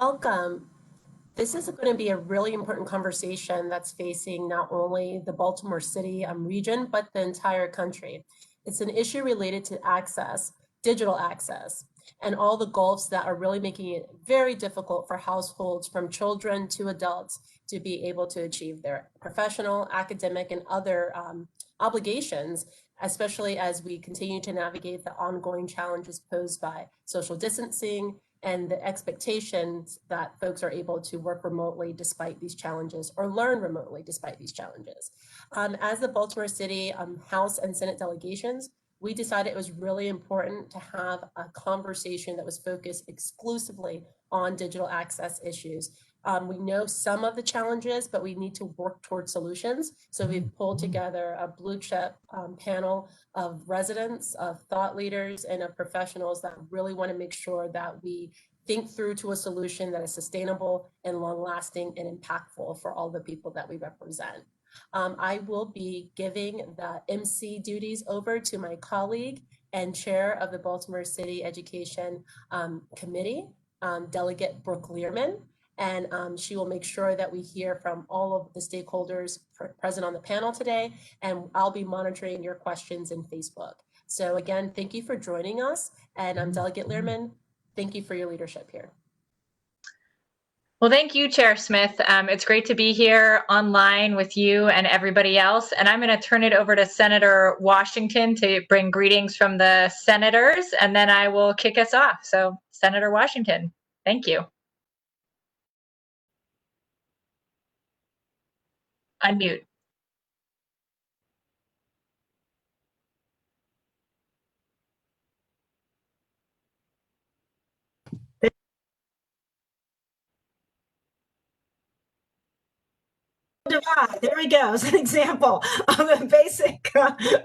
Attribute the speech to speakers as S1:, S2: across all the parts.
S1: Welcome. This is going to be a really important conversation that's facing not only the Baltimore City region, but the entire country. It's an issue related to access, digital access, and all the gulfs that are really making it very difficult for households from children to adults to be able to achieve their professional, academic, and other obligations, especially as we continue to navigate the ongoing challenges posed by social distancing, and the expectations that folks are able to work remotely despite these challenges or learn remotely despite these challenges. As the Baltimore City House and Senate delegations, we decided it was really important to have a conversation that was focused exclusively on digital access issues. We know some of the challenges, but we need to work towards solutions. So we've pulled together a blue chip panel of residents, of thought leaders, and of professionals that really want to make sure that we think through to a solution that is sustainable and long-lasting and impactful for all the people that we represent. I will be giving the MC duties over to my colleague and chair of the Baltimore City Education Committee, Delegate Brooke Learman. And she will make sure that we hear from all of the stakeholders present on the panel today, and I'll be monitoring your questions in Facebook. So again, thank you for joining us, and Delegate Learman, thank you for your leadership here.
S2: Well, thank you, Chair Smith. It's great to be here online with you and everybody else. And I'm going to turn it over to Senator Washington to bring greetings from the senators, and then I will kick us off. So, Senator Washington, thank you. Unmute.
S3: There we go. As an example of a basic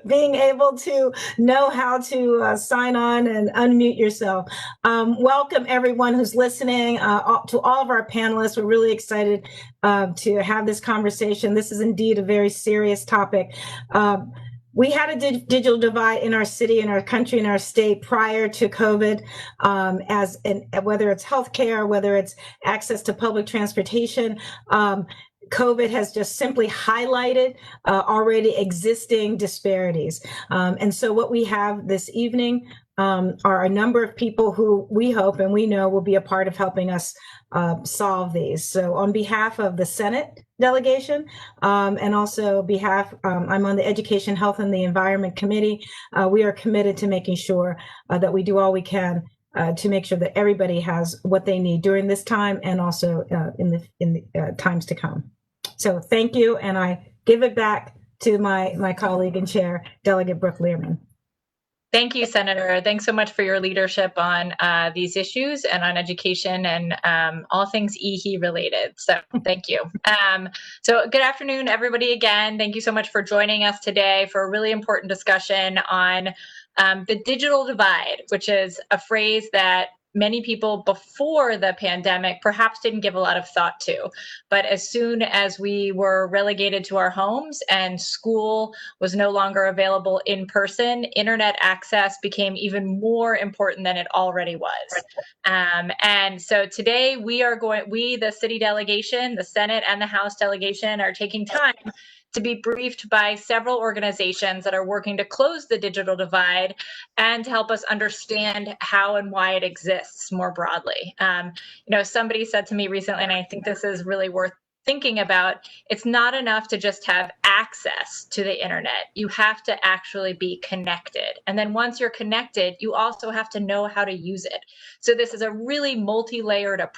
S3: being able to know how to sign on and unmute yourself. Welcome everyone who's listening, to all of our panelists. We're really excited to have this conversation. This is indeed a very serious topic. We had a digital divide in our city, in our country, in our state prior to COVID, whether it's healthcare, whether it's access to public transportation. COVID has just simply highlighted already existing disparities. And so what we have this evening are a number of people who we hope and we know will be a part of helping us solve these. So on behalf of the Senate delegation and also I'm on the Education, Health, and the Environment Committee. We are committed to making sure that we do all we can to make sure that everybody has what they need during this time and also in the times to come. So thank you, and I give it back to my colleague and chair, Delegate Brooke Learman.
S2: Thank you, Senator. Thanks so much for your leadership on these issues and on education and all things EHE related. So thank you. So good afternoon, everybody, again. Thank you so much for joining us today for a really important discussion on the digital divide, which is a phrase that many people before the pandemic perhaps didn't give a lot of thought to. But as soon as we were relegated to our homes and school was no longer available in person, internet access became even more important than it already was. And so today we, the city delegation, the Senate and the House delegation, are taking time to be briefed by several organizations that are working to close the digital divide and to help us understand how and why it exists more broadly. Somebody said to me recently, and I think this is really worth thinking about, it's not enough to just have access to the internet. You have to actually be connected. And then once you're connected, you also have to know how to use it. So this is a really multi-layered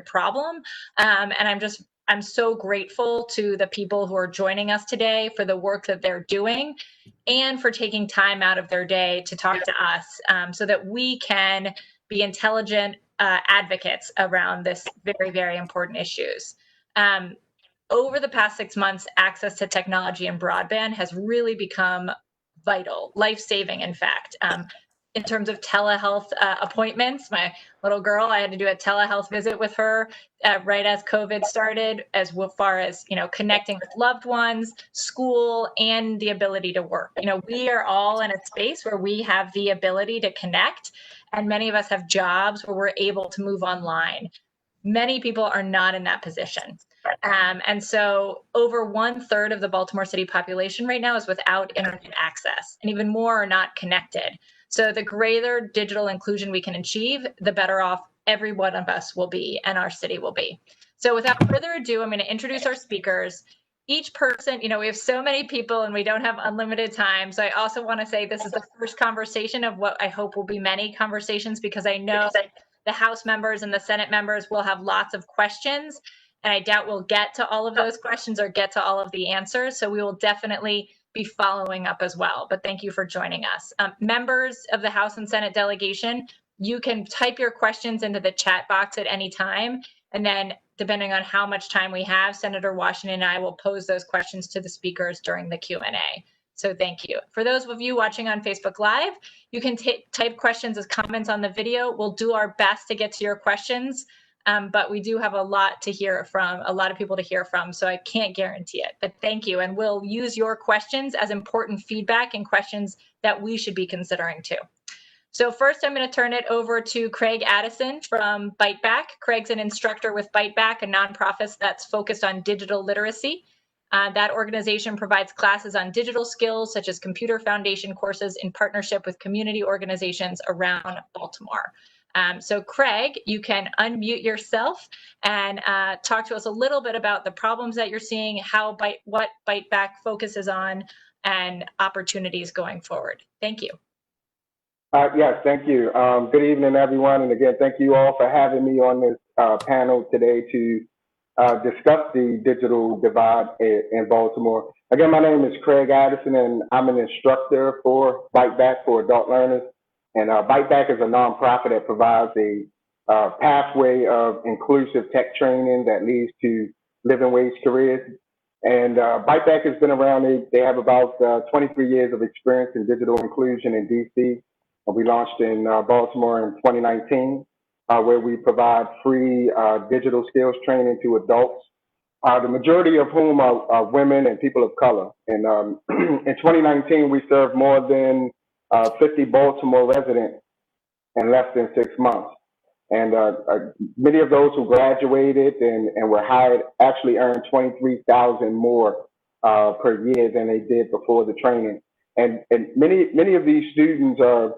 S2: problem. And I'm so grateful to the people who are joining us today for the work that they're doing and for taking time out of their day to talk to us so that we can be intelligent advocates around this very, very important issues. Over the past 6 months, access to technology and broadband has really become vital, life-saving, in fact. in terms of telehealth appointments. My little girl, I had to do a telehealth visit with her right as COVID started, as far as, connecting with loved ones, school, and the ability to work. We are all in a space where we have the ability to connect, and many of us have jobs where we're able to move online. Many people are not in that position. And so over 1/3 of the Baltimore City population right now is without internet access, and even more are not connected. So the greater digital inclusion we can achieve, the better off every one of us will be and our city will be. So without further ado, I'm going to introduce our speakers. Each person, we have so many people and we don't have unlimited time. So I also want to say this is the first conversation of what I hope will be many conversations, because I know the House members and the Senate members will have lots of questions. And I doubt we'll get to all of those questions or get to all of the answers. So we will definitely be following up as well. But thank you for joining us. Members of the House and Senate delegation, you can type your questions into the chat box at any time. And then depending on how much time we have, Senator Washington and I will pose those questions to the speakers during the Q&A. So thank you. For those of you watching on Facebook Live, you can type questions as comments on the video. We'll do our best to get to your questions. But we do have a lot to hear from, a lot of people to hear from, so I can't guarantee it. But thank you, and we'll use your questions as important feedback and questions that we should be considering too. So first, I'm going to turn it over to Craig Addison from Bite Back. Craig's an instructor with Bite Back, a nonprofit that's focused on digital literacy. That organization provides classes on digital skills, such as computer foundation courses, in partnership with community organizations around Baltimore. So Craig, you can unmute yourself and talk to us a little bit about the problems that you're seeing, what Bite Back focuses on, and opportunities going forward. Thank you.
S4: Yes, thank you. Good evening, everyone. And again, thank you all for having me on this panel today to discuss the digital divide in Baltimore. Again, my name is Craig Addison, and I'm an instructor for Bite Back for adult learners. And Bite Back is a nonprofit that provides a pathway of inclusive tech training that leads to living wage careers. And Bite Back has been around. They have about 23 years of experience in digital inclusion in DC. We launched in Baltimore in 2019, where we provide free digital skills training to adults, the majority of whom are women and people of color. And in 2019, we served more than 50 Baltimore residents in less than 6 months. And many of those who graduated and were hired actually earned $23,000 more per year than they did before the training. And many of these students kind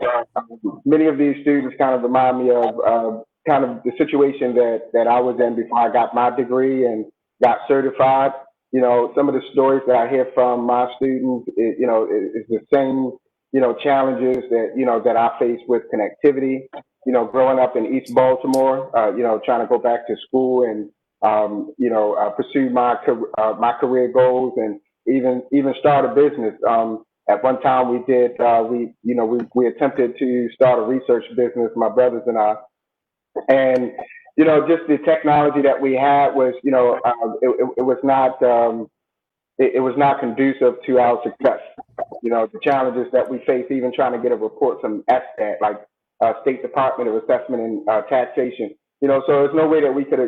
S4: of remind me of kind of the situation that I was in before I got my degree and got certified. Some of the stories that I hear from my students, is the same challenges that I face with connectivity. Growing up in East Baltimore, trying to go back to school and pursue my career goals and even start a business. At one time, we attempted to start a research business, my brothers and I, and just the technology that we had was, it was not conducive to our success. The challenges that we face, even trying to get a report from SSTAT, like State Department of Assessment and Taxation. So there's no way that we could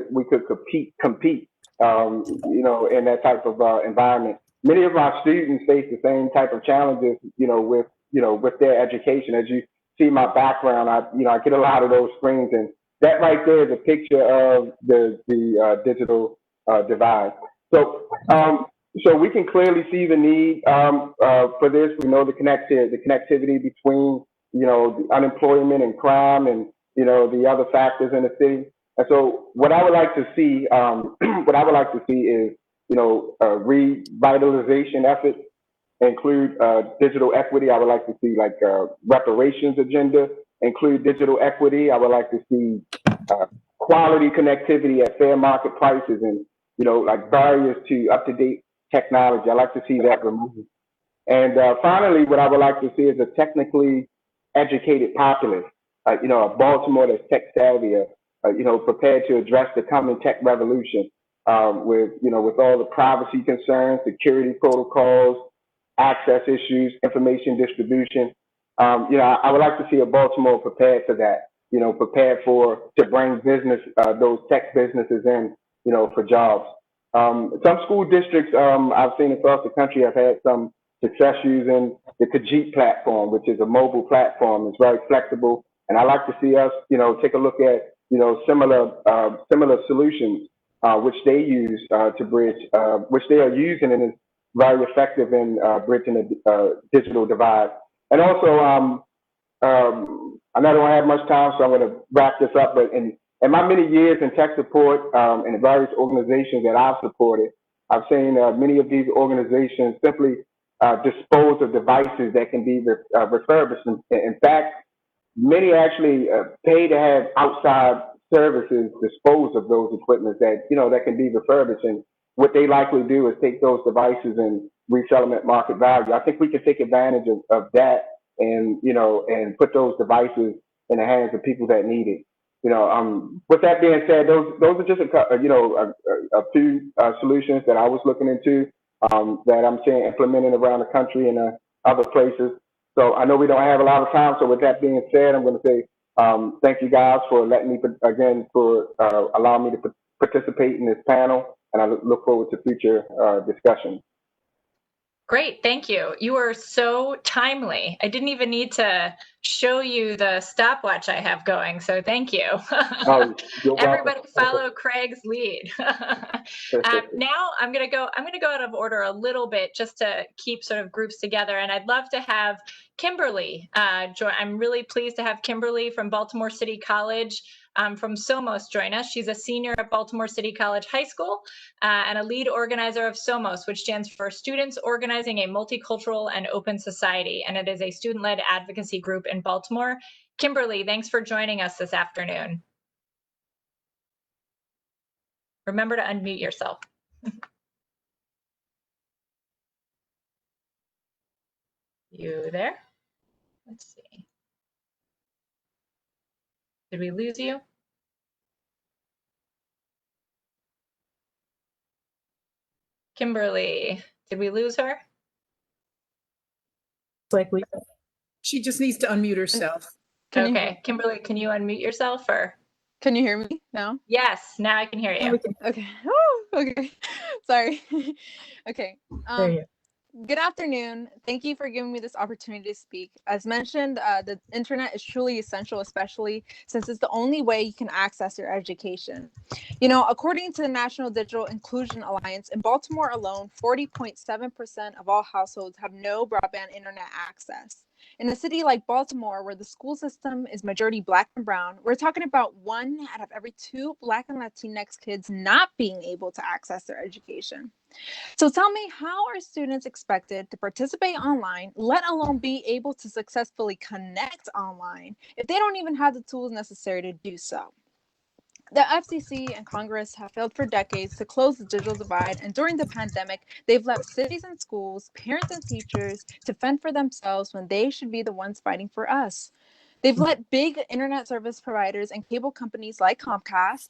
S4: compete, in that type of environment. Many of my students face the same type of challenges, with their education. As you see my background, I get a lot of those screens, and that right there is a picture of the digital divide. So we can clearly see the need for this. We know the connectivity between, the unemployment and crime and, the other factors in the city. And so what I would like to see, is, revitalization efforts include digital equity. I would like to see like reparations agenda include digital equity. I would like to see quality connectivity at fair market prices and, like barriers to up-to-date technology. I like to see that removed. And finally, what I would like to see is a technically educated populace, a Baltimore that's tech savvy, prepared to address the coming tech revolution with all the privacy concerns, security protocols, access issues, information distribution. I would like to see a Baltimore prepared for that. Prepared to bring business, those tech businesses in, for jobs. Some school districts I've seen across the country have had some success using the Kajit platform, which is a mobile platform. It's very flexible, and I like to see us, take a look at, similar solutions which they use to bridge, which they are using, and is very effective in bridging the digital divide. And also, I know I don't have much time, so I'm going to wrap this up. But in my many years in tech support and the various organizations that I've supported, I've seen many of these organizations simply dispose of devices that can be refurbished. In fact, many actually pay to have outside services dispose of those equipment that can be refurbished. And what they likely do is take those devices and resell them at market value. I think we can take advantage of that and and put those devices in the hands of people that need it. With that being said, those are just a few solutions that I was looking into that I'm seeing implemented around the country and other places. So I know we don't have a lot of time. So with that being said, I'm going to say thank you guys for letting me for allowing me to participate in this panel, and I look forward to future discussions.
S2: Great, thank you. You are so timely. I didn't even need to show you the stopwatch I have going, so thank you. Everybody follow Craig's lead. Now I'm gonna go out of order a little bit just to keep sort of groups together, and I'd love to have Kimberly join. I'm really pleased to have Kimberly from Baltimore City College from Somos join us. She's a senior at Baltimore City College High School and a lead organizer of Somos, which stands for Students Organizing a Multicultural and Open Society, and it is a student-led advocacy group in Baltimore. Kimberly, thanks for joining us this afternoon. Remember to unmute yourself. You there? Let's see. Did we lose you? Kimberly, did we lose her?
S5: She just needs to unmute herself.
S2: Okay, Kimberly, can you unmute yourself or?
S6: Can you hear me now?
S2: Yes, now I can hear you.
S6: Okay. Okay. Sorry. Okay. Good afternoon. Thank you for giving me this opportunity to speak. As mentioned, the internet is truly essential, especially since it's the only way you can access your education. According to the National Digital Inclusion Alliance, in Baltimore alone, 40.7% of all households have no broadband internet access. In a city like Baltimore, where the school system is majority Black and brown, we're talking about 1 out of every 2 Black and Latinx kids not being able to access their education. So tell me, how are students expected to participate online, let alone be able to successfully connect online, if they don't even have the tools necessary to do so? The FCC and Congress have failed for decades to close the digital divide, and during the pandemic, they've left cities and schools, parents and teachers to fend for themselves when they should be the ones fighting for us. They've let big internet service providers and cable companies like Comcast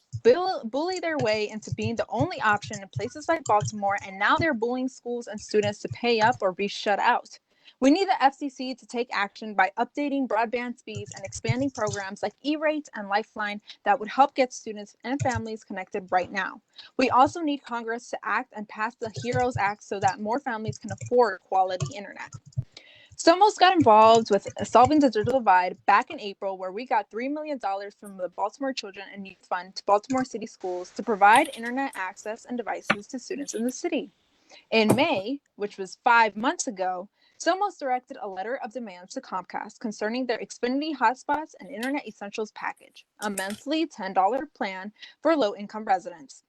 S6: bully their way into being the only option in places like Baltimore, and now they're bullying schools and students to pay up or be shut out. We need the FCC to take action by updating broadband speeds and expanding programs like E-Rate and Lifeline that would help get students and families connected right now. We also need Congress to act and pass the HEROES Act so that more families can afford quality internet. Somos got involved with solving the digital divide back in April, where we got $3 million from the Baltimore Children and Youth Fund to Baltimore City Schools to provide internet access and devices to students in the city. In May, which was 5 months ago, Somos directed a letter of demands to Comcast concerning their Xfinity Hotspots and Internet Essentials package, a monthly $10 plan for low-income residents.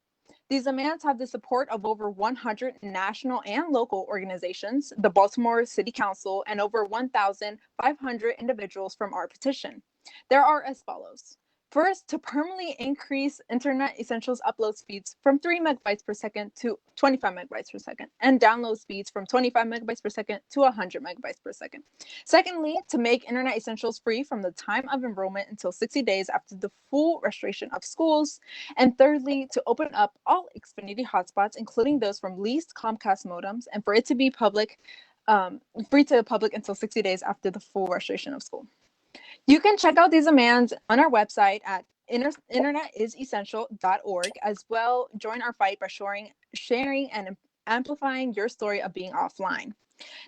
S6: These demands have the support of over 100 national and local organizations, the Baltimore City Council, and over 1,500 individuals from our petition. There are as follows. First, to permanently increase Internet Essentials upload speeds from 3 megabytes per second to 25 megabytes per second, and download speeds from 25 megabytes per second to 100 megabytes per second. Secondly, to make Internet Essentials free from the time of enrollment until 60 days after the full restoration of schools. And thirdly, to open up all Xfinity hotspots, including those from leased Comcast modems, and for it to be public free to the public until 60 days after the full restoration of school. You can check out these demands on our website at internetisessential.org. As well, join our fight by sharing and amplifying your story of being offline.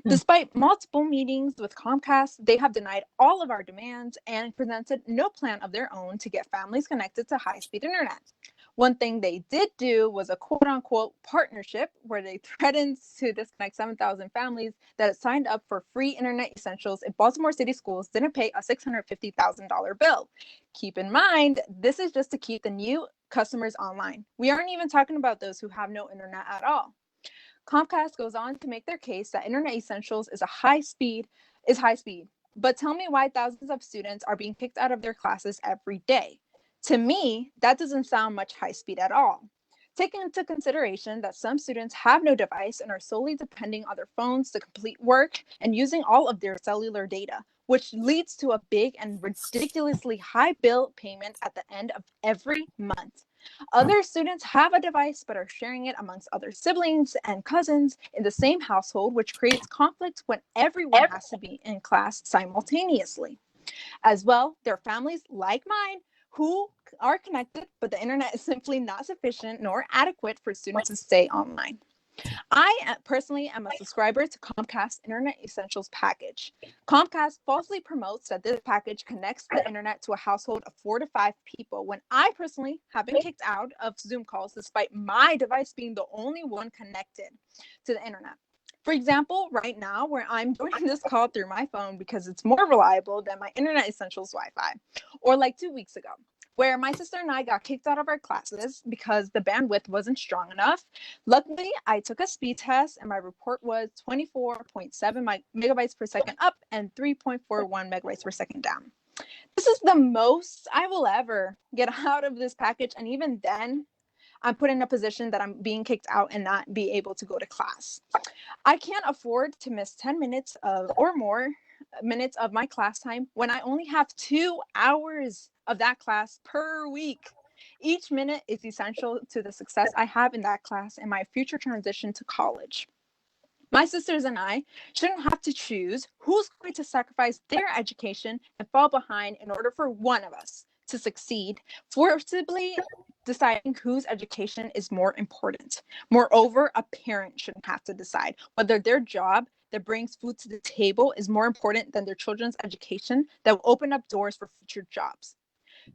S6: Despite multiple meetings with Comcast, they have denied all of our demands and presented no plan of their own to get families connected to high-speed internet. One thing they did do was a quote-unquote partnership where they threatened to disconnect 7,000 families that had signed up for free internet essentials if Baltimore City Schools didn't pay a $650,000 bill. Keep in mind, this is just to keep the new customers online. We aren't even talking about those who have no internet at all. Comcast goes on to make their case that Internet Essentials is high speed. But tell me why thousands of students are being kicked out of their classes every day. To me, that doesn't sound much high speed at all. Taking into consideration that some students have no device and are solely depending on their phones to complete work and using all of their cellular data, which leads to a big and ridiculously high bill payment at the end of every month. Other students have a device but are sharing it amongst other siblings and cousins in the same household, which creates conflict when everyone has to be in class simultaneously. As well, there are families like mine who are connected, but the internet is simply not sufficient nor adequate for students to stay online. I personally am a subscriber to Comcast Internet Essentials package. Comcast falsely promotes that this package connects the internet to a household of 4 to 5 people, when I personally have been kicked out of Zoom calls despite my device being the only one connected to the internet. For example, right now, where I'm joining this call through my phone because it's more reliable than my Internet Essentials Wi-Fi, or like 2 weeks ago, where my sister and I got kicked out of our classes because the bandwidth wasn't strong enough. Luckily, I took a speed test and my report was 24.7 megabytes per second up and 3.41 megabytes per second down. This is the most I will ever get out of this package, and even then, I'm put in a position that I'm being kicked out and not be able to go to class. I can't afford to miss 10 minutes or more minutes of my class time when I only have 2 hours of that class per week. Each minute is essential to the success I have in that class and my future transition to college. My sisters and I shouldn't have to choose who's going to sacrifice their education and fall behind in order for one of us to succeed, forcibly deciding whose education is more important. Moreover, a parent shouldn't have to decide whether their job that brings food to the table is more important than their children's education that will open up doors for future jobs.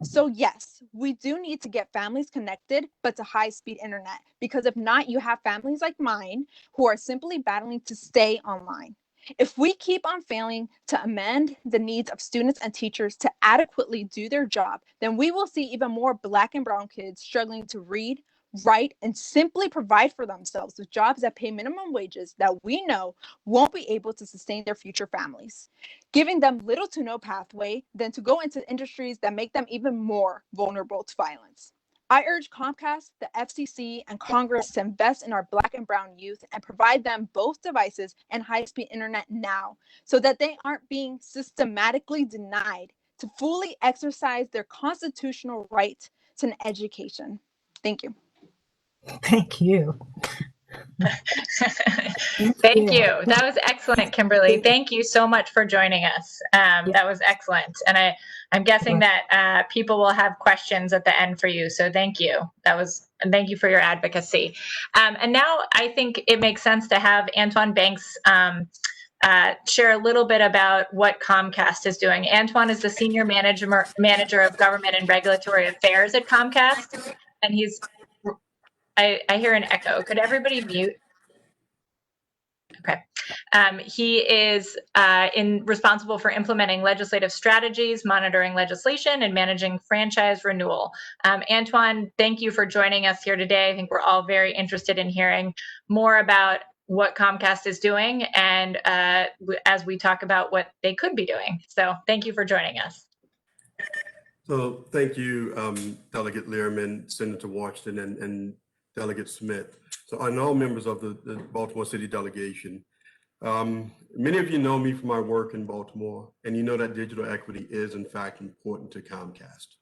S6: So yes, we do need to get families connected, but to high-speed internet, because if not, you have families like mine who are simply battling to stay online. If we keep on failing to amend the needs of students and teachers to adequately do their job, then we will see even more Black and brown kids struggling to read, write, and simply provide for themselves with jobs that pay minimum wages that we know won't be able to sustain their future families, giving them little to no pathway than to go into industries that make them even more vulnerable to violence. I urge Comcast, the FCC, and Congress to invest in our Black and brown youth and provide them both devices and high-speed internet now so that they aren't being systematically denied to fully exercise their constitutional right to an education. Thank you.
S3: Thank you.
S2: Thank you. That was excellent, Kimberly. Thank you so much for joining us. That was excellent. And I'm guessing that people will have questions at the end for you. So thank you. And thank you for your advocacy. And now I think it makes sense to have Antoine Banks share a little bit about what Comcast is doing. Antoine is the Senior Manager of Government and Regulatory Affairs at Comcast. And I hear an echo. Could everybody mute? Okay. He is responsible for implementing legislative strategies, monitoring legislation, and managing franchise renewal. Antoine, thank you for joining us here today. I think we're all very interested in hearing more about what Comcast is doing and as we talk about what they could be doing. So thank you for joining us.
S7: So thank you, Delegate Learman, Senator Washington, and Delegate Smith. So and all members of the Baltimore City Delegation. Many of you know me from my work in Baltimore, and you know that digital equity is in fact important to Comcast.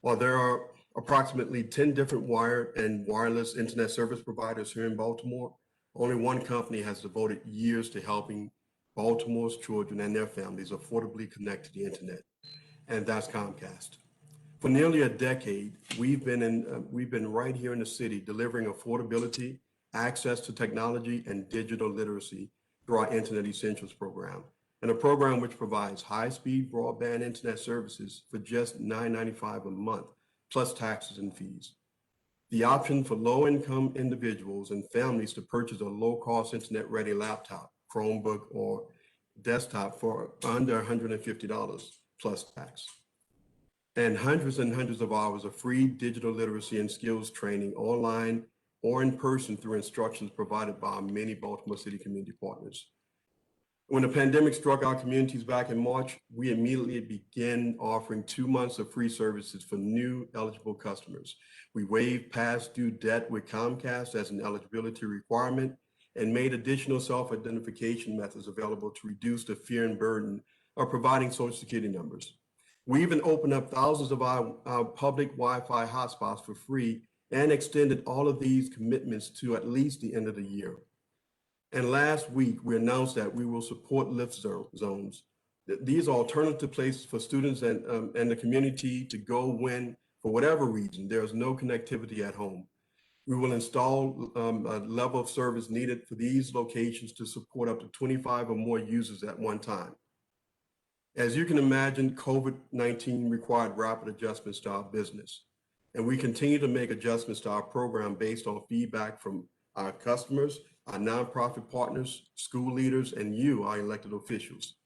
S7: While there are approximately 10 different wired and wireless internet service providers here in Baltimore, only one company has devoted years to helping Baltimore's children and their families affordably connect to the internet, and that's Comcast. For nearly a decade, we've been right here in the city delivering affordability, access to technology, and digital literacy through our Internet Essentials program, and a program which provides high-speed broadband internet services for just $9.95 a month, plus taxes and fees. The option for low-income individuals and families to purchase a low-cost internet-ready laptop, Chromebook, or desktop for under $150 plus tax. And hundreds of hours of free digital literacy and skills training online or in person through instructions provided by our many Baltimore City community partners. When the pandemic struck our communities back in March, we immediately began offering 2 months of free services for new eligible customers. We waived past due debt with Comcast as an eligibility requirement and made additional self-identification methods available to reduce the fear and burden of providing Social Security numbers. We even opened up thousands of our public Wi-Fi hotspots for free and extended all of these commitments to at least the end of the year. And last week, we announced that we will support lift zones. These are alternative places for students and the community to go when, for whatever reason, there is no connectivity at home. We will install a level of service needed for these locations to support up to 25 or more users at one time. As you can imagine, COVID-19 required rapid adjustments to our business, and we continue to make adjustments to our program based on feedback from our customers, our nonprofit partners, school leaders, and you, our elected officials.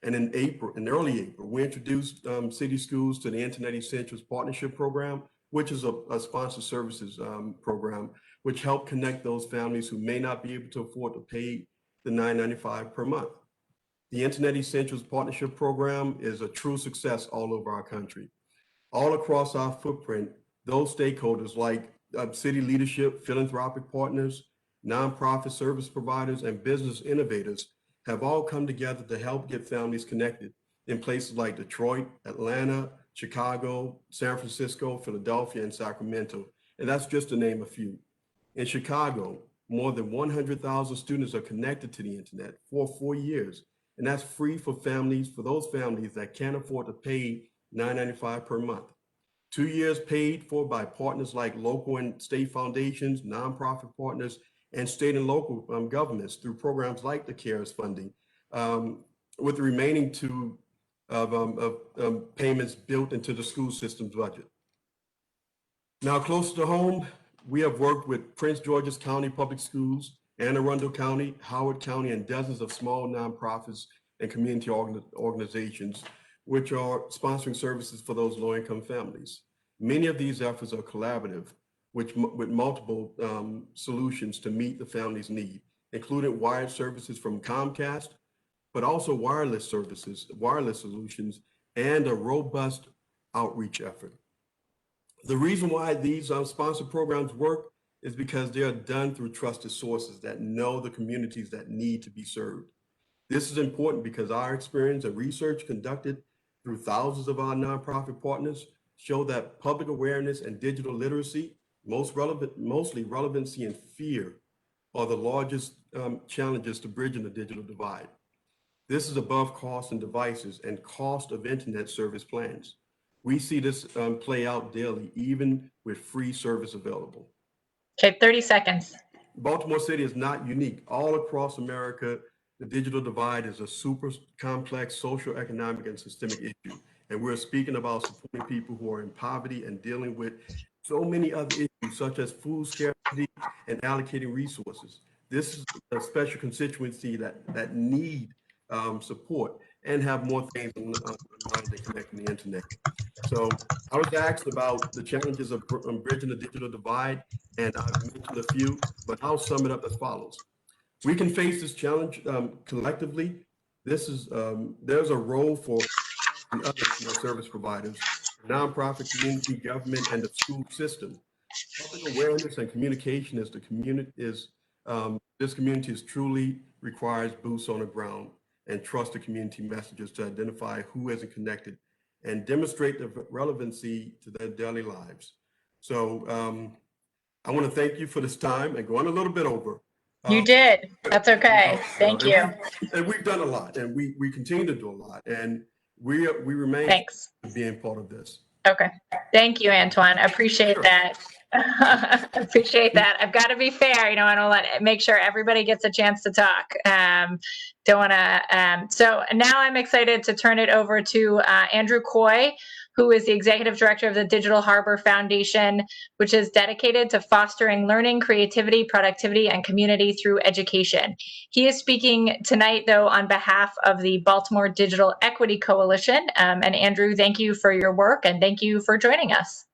S7: And in early April, we introduced city schools to the Internet Essentials Partnership Program, which is a sponsored services program, which help connect those families who may not be able to afford to pay the $9.95 per month. The Internet Essentials Partnership Program is a true success all over our country. All across our footprint, those stakeholders like city leadership, philanthropic partners, nonprofit service providers, and business innovators have all come together to help get families connected in places like Detroit, Atlanta, Chicago, San Francisco, Philadelphia, and Sacramento. And that's just to name a few. In Chicago, more than 100,000 students are connected to the internet for 4 years. And that's free for those families that can't afford to pay $9.95 per month. 2 years paid for by partners like local and state foundations, nonprofit partners, and state and local governments through programs like the CARES funding, with the remaining two payments built into the school system's budget. Now, close to home, we have worked with Prince George's County Public Schools, Anne Arundel County, Howard County, and dozens of small nonprofits and community organizations, which are sponsoring services for those low-income families. Many of these efforts are collaborative, with multiple solutions to meet the family's need, including wired services from Comcast, but also wireless solutions, and a robust outreach effort. The reason why these sponsored programs work is because they are done through trusted sources that know the communities that need to be served. This is important because our experience and research conducted through thousands of our nonprofit partners show that public awareness and digital literacy, mostly relevancy and fear, are the largest challenges to bridging the digital divide. This is above cost and devices and cost of internet service plans. We see this play out daily, even with free service available.
S2: Okay, 30 seconds.
S7: Baltimore City is not unique. All across America, the digital divide is a super complex social, economic, and systemic issue. And we're speaking about supporting people who are in poverty and dealing with so many other issues, such as food scarcity and allocating resources. This is a special constituency that need support and have more things in mind than connecting the internet. So I was asked about the challenges of bridging the digital divide, and I've mentioned a few, but I'll sum it up as follows. We can face this challenge collectively. There's a role for the other service providers, nonprofit community, government, and the school system. Public awareness and communication is this community truly requires boots on the ground and trusted community messages to identify who isn't connected and demonstrate the relevancy to their daily lives. So I want to thank you for this time and going a little bit over,
S2: You did. That's okay. Thank you.
S7: And we've done a lot, and we continue to do a lot, and we remain
S2: Thanks.
S7: being part of this.
S2: Okay. Thank you, Antoine. I appreciate
S7: Sure.
S2: that. Appreciate that. I've got to be fair. You know, I don't make sure everybody gets a chance to talk. Don't want to. So now I'm excited to turn it over to Andrew Coy, who is the Executive Director of the Digital Harbor Foundation, which is dedicated to fostering learning, creativity, productivity, and community through education. He is speaking tonight, though, on behalf of the Baltimore Digital Equity Coalition. And Andrew, thank you for your work, and thank you for joining us.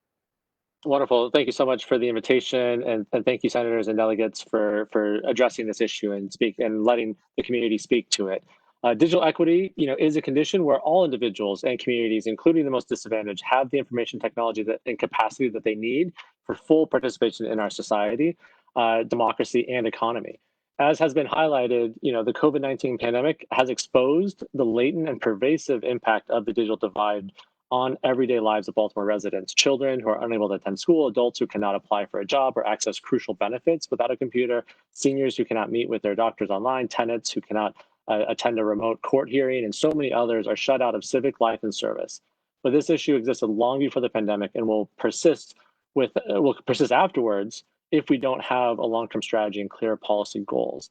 S8: Wonderful. Thank you so much for the invitation, and thank you, senators and delegates, for addressing this issue and letting the community speak to it. Digital equity, is a condition where all individuals and communities, including the most disadvantaged, have the information technology and capacity that they need for full participation in our society, democracy, and economy. As has been highlighted, the COVID-19 pandemic has exposed the latent and pervasive impact of the digital divide on everyday lives of Baltimore residents, children who are unable to attend school, adults who cannot apply for a job or access crucial benefits without a computer, seniors who cannot meet with their doctors online, tenants who cannot attend a remote court hearing, and so many others are shut out of civic life and service. But this issue existed long before the pandemic and will persist afterwards if we don't have a long-term strategy and clear policy goals.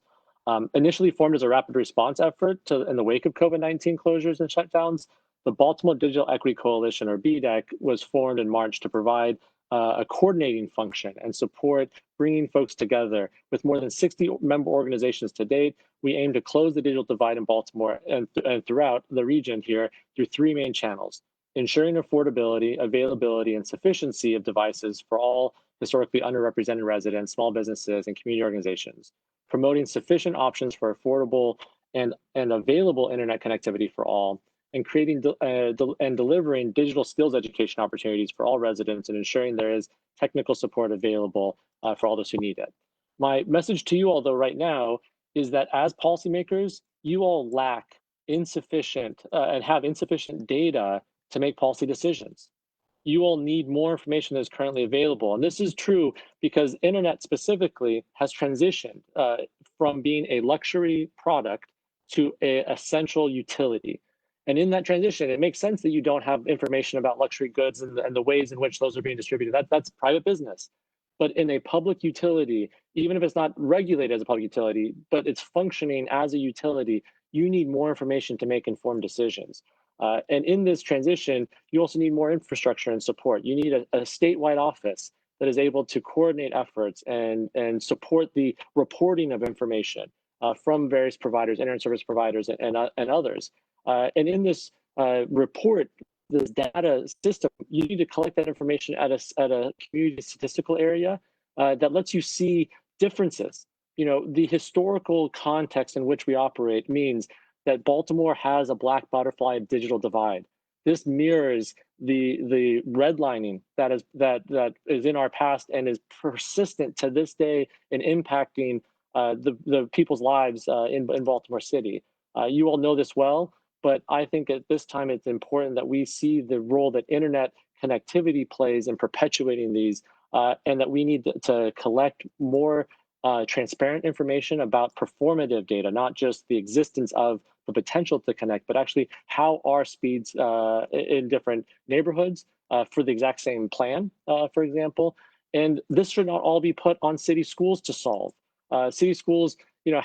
S8: Initially formed as a rapid response effort in the wake of COVID-19 closures and shutdowns, the Baltimore Digital Equity Coalition, or BDEC, was formed in March to provide a coordinating function and support bringing folks together. With more than 60 member organizations to date, we aim to close the digital divide in Baltimore and throughout the region here through three main channels: ensuring affordability, availability, and sufficiency of devices for all historically underrepresented residents, small businesses, and community organizations; promoting sufficient options for affordable and available internet connectivity for all; and creating and delivering digital skills education opportunities for all residents, and ensuring there is technical support available for all those who need it. My message to you all, though, right now is that as policymakers, you all lack insufficient and have insufficient data to make policy decisions. You all need more information that is currently available. And this is true because internet specifically has transitioned from being a luxury product to an essential utility. And in that transition, it makes sense that you don't have information about luxury goods and the ways in which those are being distributed. That's private business. But in a public utility, even if it's not regulated as a public utility, but it's functioning as a utility, you need more information to make informed decisions. And in this transition, you also need more infrastructure and support. You need a statewide office that is able to coordinate efforts and support the reporting of information from various providers, internet service providers, and others. And in this report, this data system, you need to collect that information at a community statistical area that lets you see differences. The historical context in which we operate means that Baltimore has a black butterfly digital divide. This mirrors the redlining that is in our past and is persistent to this day in impacting the people's lives in Baltimore City. You all know this well, but I think at this time it's important that we see the role that internet connectivity plays in perpetuating these, and that we need to collect more transparent information about performative data, not just the existence of the potential to connect, but actually how are speeds in different neighborhoods for the exact same plan, for example. And this should not all be put on city schools to solve. City schools,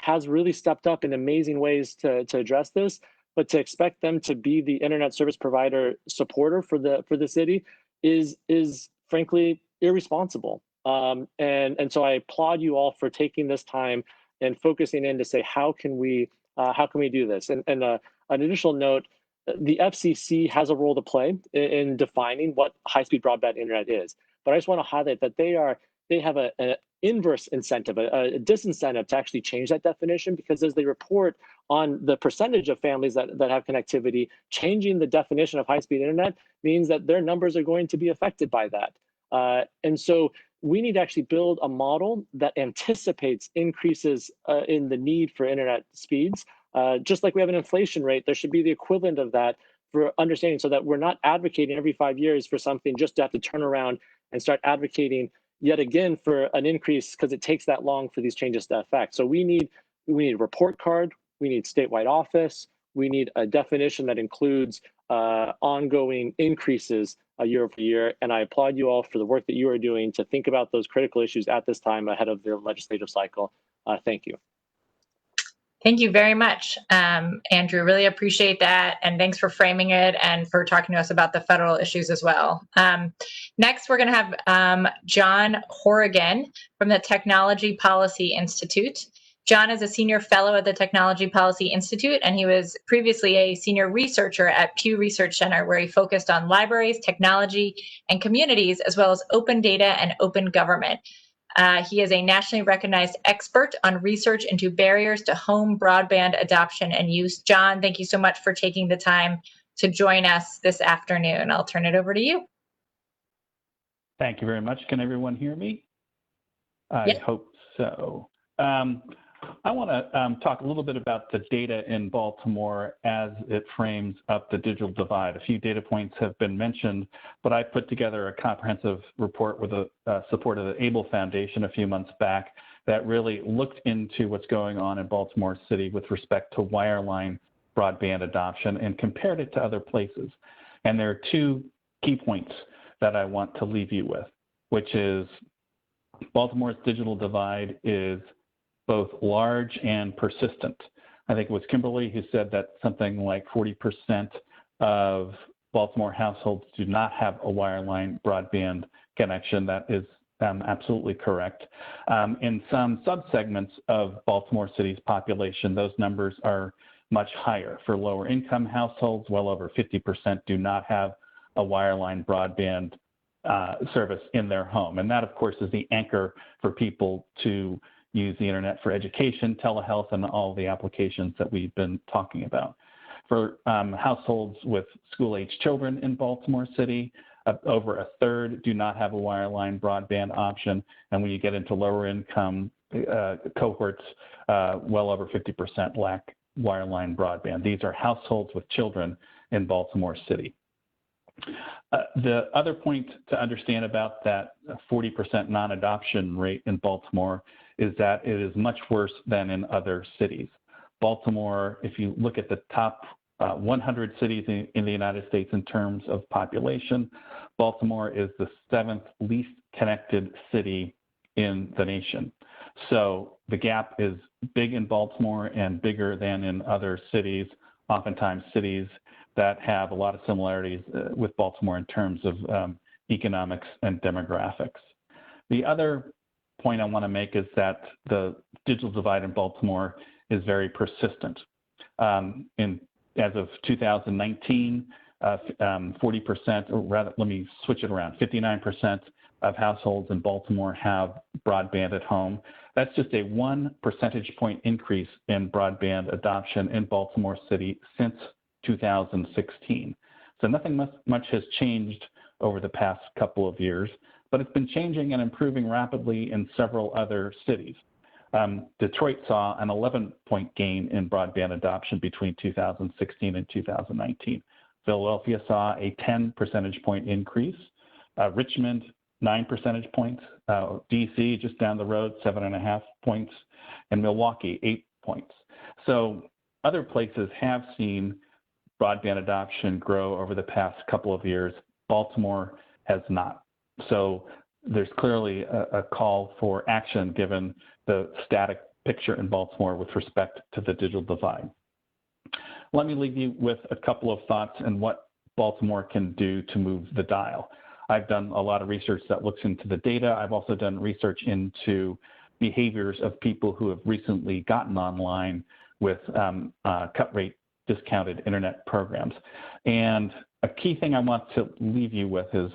S8: has really stepped up in amazing ways to address this, but to expect them to be the internet service provider supporter for the city is frankly irresponsible. And so I applaud you all for taking this time and focusing in to say, how can we do this? And an additional note, the FCC has a role to play in defining what high-speed broadband internet is. But I just want to highlight that they have an inverse incentive, a disincentive to actually change that definition, because as they report on the percentage of families that have connectivity, changing the definition of high-speed internet means that their numbers are going to be affected by that. And so we need to actually build a model that anticipates increases in the need for internet speeds. Just like we have an inflation rate, there should be the equivalent of that for understanding, so that we're not advocating every 5 years for something just to have to turn around and start advocating yet again for an increase because it takes that long for these changes to affect. So we need a report card, we need statewide office, we need a definition that includes ongoing increases year over year. And I applaud you all for the work that you are doing to think about those critical issues at this time ahead of the legislative cycle. Thank you.
S2: Thank you very much, Andrew. Really appreciate that. And thanks for framing it and for talking to us about the federal issues as well. Next, we're going to have John Horrigan from the Technology Policy Institute. John is a senior fellow at the Technology Policy Institute, and he was previously a senior researcher at Pew Research Center, where he focused on libraries, technology, and communities, as well as open data and open government. He is a nationally recognized expert on research into barriers to home broadband adoption and use. John, thank you so much for taking the time to join us this afternoon. I'll turn it over to you.
S9: Thank you very much. Can everyone hear me? I hope so. I want to talk a little bit about the data in Baltimore as it frames up the digital divide. A few data points have been mentioned, but I put together a comprehensive report with the support of the ABLE Foundation a few months back that really looked into what's going on in Baltimore City with respect to wireline broadband adoption and compared it to other places. And there are two key points that I want to leave you with, which is Baltimore's digital divide is both large and persistent. I think it was Kimberly who said that something like 40% of Baltimore households do not have a wireline broadband connection. That is absolutely correct. In some subsegments of Baltimore City's population, those numbers are much higher. For lower income households, well over 50% do not have a wireline broadband service in their home. And that, of course, is the anchor for people to use the internet for education, telehealth, and all the applications that we've been talking about. For households with school-age children in Baltimore City, over a third do not have a wireline broadband option. And when you get into lower income cohorts, well over 50% lack wireline broadband. These are households with children in Baltimore City. The other point to understand about that 40% non-adoption rate in Baltimore is that it is much worse than in other cities. Baltimore, if you look at the top 100 cities in the United States in terms of population, Baltimore is the 7th least connected city in the nation. So the gap is big in Baltimore and bigger than in other cities, oftentimes cities that have a lot of similarities with Baltimore in terms of economics and demographics. The other point I want to make is that the digital divide in Baltimore is very persistent. As of 2019, 40%, or rather, let me switch it around, 59% of households in Baltimore have broadband at home. That's just a 1 percentage point increase in broadband adoption in Baltimore City since 2016. So nothing much has changed over the past couple of years, but it's been changing and improving rapidly in several other cities. Detroit saw an 11-point gain in broadband adoption between 2016 and 2019. Philadelphia saw a 10 percentage point increase. Richmond, 9 percentage points. DC, just down the road, 7.5 points. And Milwaukee, 8 points. So other places have seen broadband adoption grow over the past couple of years. Baltimore has not. So there's clearly a call for action given the static picture in Baltimore with respect to the digital divide. Let me leave you with a couple of thoughts on what Baltimore can do to move the dial. I've done a lot of research that looks into the data. I've also done research into behaviors of people who have recently gotten online with cut rate discounted internet programs. And a key thing I want to leave you with is,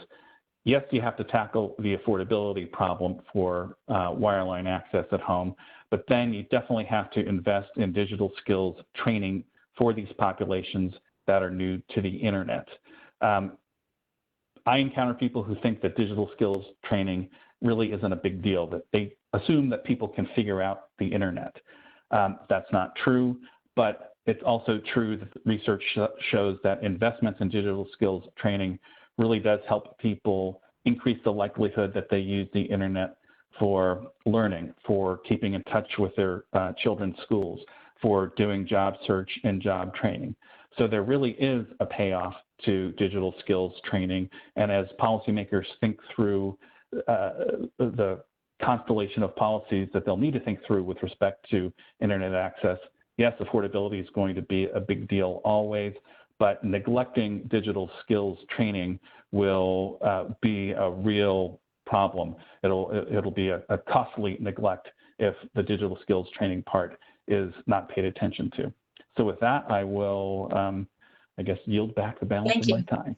S9: yes, you have to tackle the affordability problem for wireline access at home, but then you definitely have to invest in digital skills training for these populations that are new to the internet. I encounter people who think that digital skills training really isn't a big deal, that they assume that people can figure out the internet. That's not true, but it's also true that research shows that investments in digital skills training really does help people increase the likelihood that they use the internet for learning, for keeping in touch with their children's schools, for doing job search and job training. So there really is a payoff to digital skills training. And as policymakers think through the constellation of policies that they'll need to think through with respect to internet access, yes, affordability is going to be a big deal always, but neglecting digital skills training will be a real problem. It'll be a costly neglect if the digital skills training part is not paid attention to. So with that, I will, I guess, yield back the balance of my time.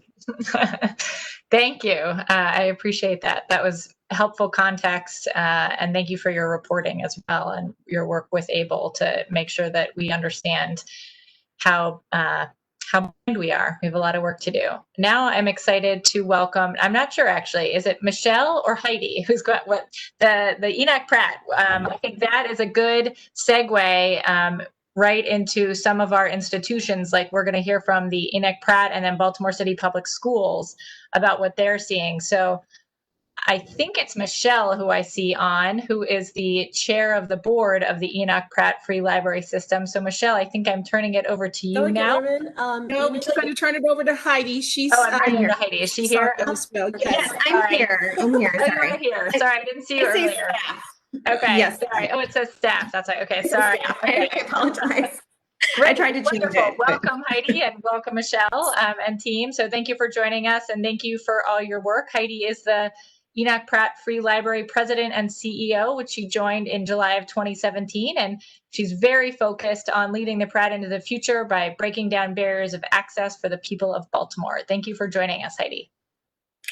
S2: Thank you. I appreciate that. That was helpful context, and thank you for your reporting as well and your work with ABLE to make sure that we understand how behind we are. We have a lot of work to do. Now I'm excited to welcome, I'm not sure actually, is it Michelle or Heidi who's got what the Enoch Pratt? I think that is a good segue right into some of our institutions. Like we're going to hear from the Enoch Pratt and then Baltimore City Public Schools about what they're seeing. So I think it's Michelle who I see on, who is the chair of the board of the Enoch Pratt Free Library System. So Michelle, I think I'm turning it over to you now.
S5: No, we're just going to turn it over to Heidi. She's
S2: turning it to Heidi. Is she here?
S5: As well.
S10: Yes, I'm here. I'm here.
S2: Oh, you are here. Sorry, I didn't see you earlier. Okay.
S10: Yes.
S2: Sorry. Oh, it says staff. That's right. Okay. Sorry.
S10: I apologize.
S2: Great.
S10: I tried to change
S2: Wonderful.
S10: it.
S2: Welcome, Heidi, and welcome, Michelle and team. So thank you for joining us, and thank you for all your work. Heidi is the Enoch Pratt Free Library President and CEO, which she joined in July of 2017. And she's very focused on leading the Pratt into the future by breaking down barriers of access for the people of Baltimore. Thank you for joining us, Heidi.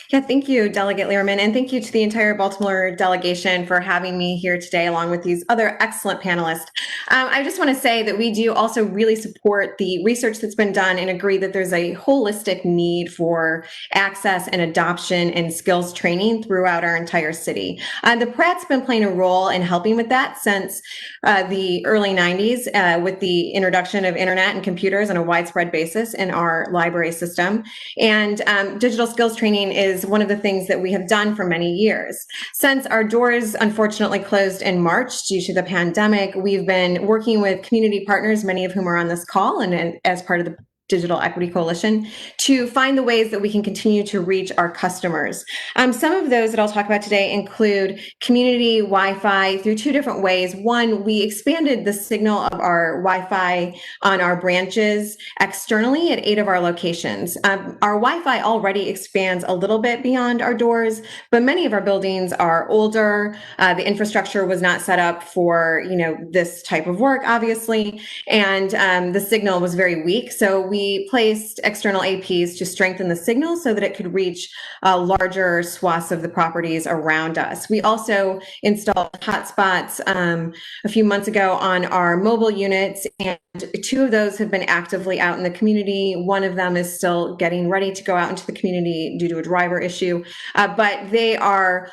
S10: Yeah, thank you, Delegate Learman, and thank you to the entire Baltimore delegation for having me here today, along with these other excellent panelists. I just want to say that we do also really support the research that's been done and agree that there's a holistic need for access and adoption and skills training throughout our entire city. The Pratt's been playing a role in helping with that since the early 90s with the introduction of internet and computers on a widespread basis in our library system. And digital skills training is one of the things that we have done for many years. Since our doors unfortunately closed in March due to the pandemic, we've been working with community partners, many of whom are on this call and as part of the Digital Equity Coalition, to find the ways that we can continue to reach our customers. Some of those that I'll talk about today include community Wi-Fi through two different ways. One, we expanded the signal of our Wi-Fi on our branches externally at 8 of our locations. Our Wi-Fi already expands a little bit beyond our doors, but many of our buildings are older. The infrastructure was not set up for, this type of work, obviously, and the signal was very weak. So we placed external APs to strengthen the signal so that it could reach larger swaths of the properties around us. We also installed hotspots a few months ago on our mobile units, and 2 of those have been actively out in the community. One of them is still getting ready to go out into the community due to a driver issue, but they are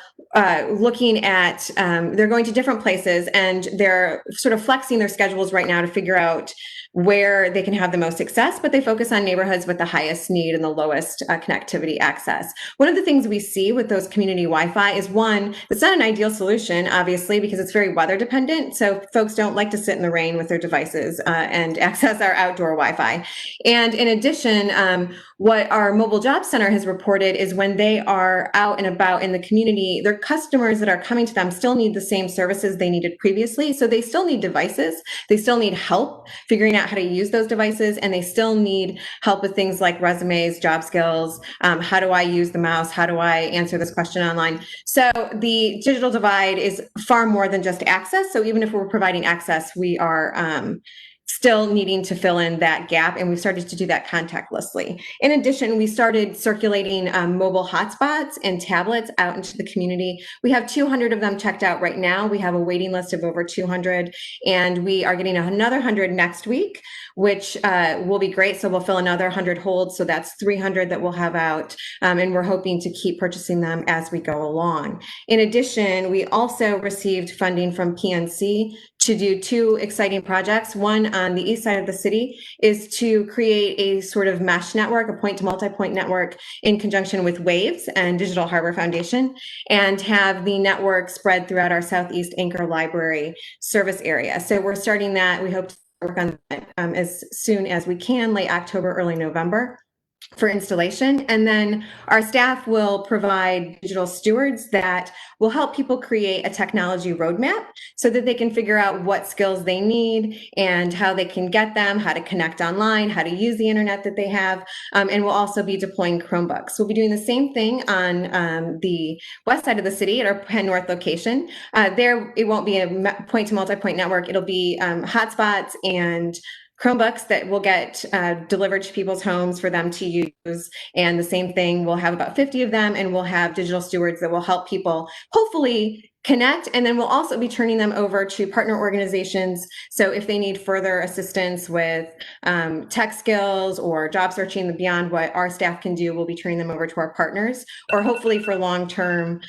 S10: looking at, they're going to different places, and they're sort of flexing their schedules right now to figure out where they can have the most success, but they focus on neighborhoods with the highest need and the lowest connectivity access. One of the things we see with those community Wi-Fi is, one, it's not an ideal solution, obviously, because it's very weather dependent. So folks don't like to sit in the rain with their devices and access our outdoor Wi-Fi. And in addition, what our mobile job center has reported is when they are out and about in the community, their customers that are coming to them still need the same services they needed previously. So they still need devices. They still need help figuring out how to use those devices, and they still need help with things like resumes, job skills. How do I use the mouse? How do I answer this question online? So the digital divide is far more than just access. So even if we're providing access, we are still needing to fill in that gap, and we've started to do that contactlessly. In addition, we started circulating mobile hotspots and tablets out into the community. We have 200 of them checked out right now. We have a waiting list of over 200, and we are getting another 100 next week, which will be great. So we'll fill another 100 holds. So that's 300 that we'll have out, and we're hoping to keep purchasing them as we go along. In addition, we also received funding from PNC to do two exciting projects. One on the east side of the city is to create a sort of mesh network, a point to multi-point network in conjunction with Waves and Digital Harbor Foundation, and have the network spread throughout our Southeast Anchor Library service area. So we're starting that. We hope to work on that as soon as we can, late October, early November, for installation. And then our staff will provide digital stewards that will help people create a technology roadmap so that they can figure out what skills they need and how they can get them, how to connect online, how to use the internet that they have. And we'll also be deploying Chromebooks. We'll be doing the same thing on the west side of the city at our Penn North location. There, it won't be a point to multi-point network. It'll be hotspots and Chromebooks that will get delivered to people's homes for them to use. And the same thing, we'll have about 50 of them, and we'll have digital stewards that will help people hopefully connect. And then we'll also be turning them over to partner organizations. So if they need further assistance with tech skills or job searching beyond what our staff can do, we'll be turning them over to our partners, or hopefully for long-term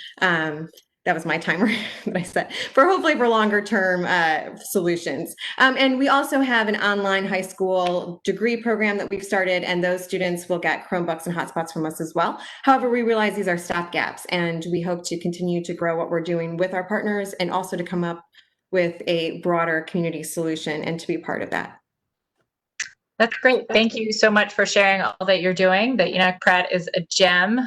S10: that was my timer that I set for hopefully for longer term solutions. And we also have an online high school degree program that we've started, and those students will get Chromebooks and hotspots from us as well. However, we realize these are stopgaps, and we hope to continue to grow what we're doing with our partners and also to come up with a broader community solution and to be part of that.
S2: That's great. Thank you so much for sharing all that you're doing. The Enoch Pratt is a gem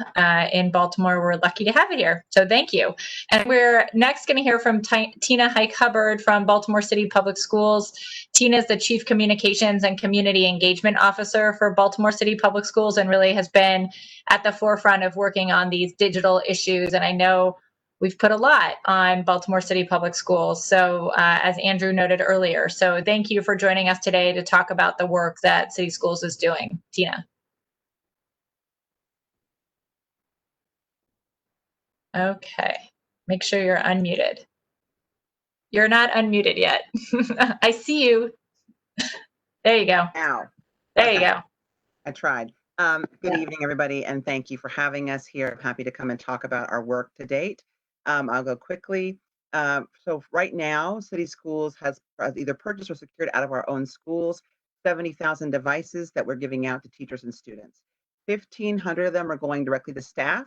S2: in Baltimore. We're lucky to have it here. So thank you. And we're next going to hear from Tina Hike-Hubbard from Baltimore City Public Schools. Tina is the Chief Communications and Community Engagement Officer for Baltimore City Public Schools and really has been at the forefront of working on these digital issues. And I know we've put a lot on Baltimore City Public Schools, so as Andrew noted earlier. So thank you for joining us today to talk about the work that City Schools is doing. Tina. Okay, make sure you're unmuted. You're not unmuted yet. I see you. There you go.
S11: Ow.
S2: There you go.
S11: I tried. Good evening, everybody, and thank you for having us here. I'm happy to come and talk about our work to date. I'll go quickly. So right now, City Schools has either purchased or secured out of our own schools 70,000 devices that we're giving out to teachers and students. 1,500 of them are going directly to staff.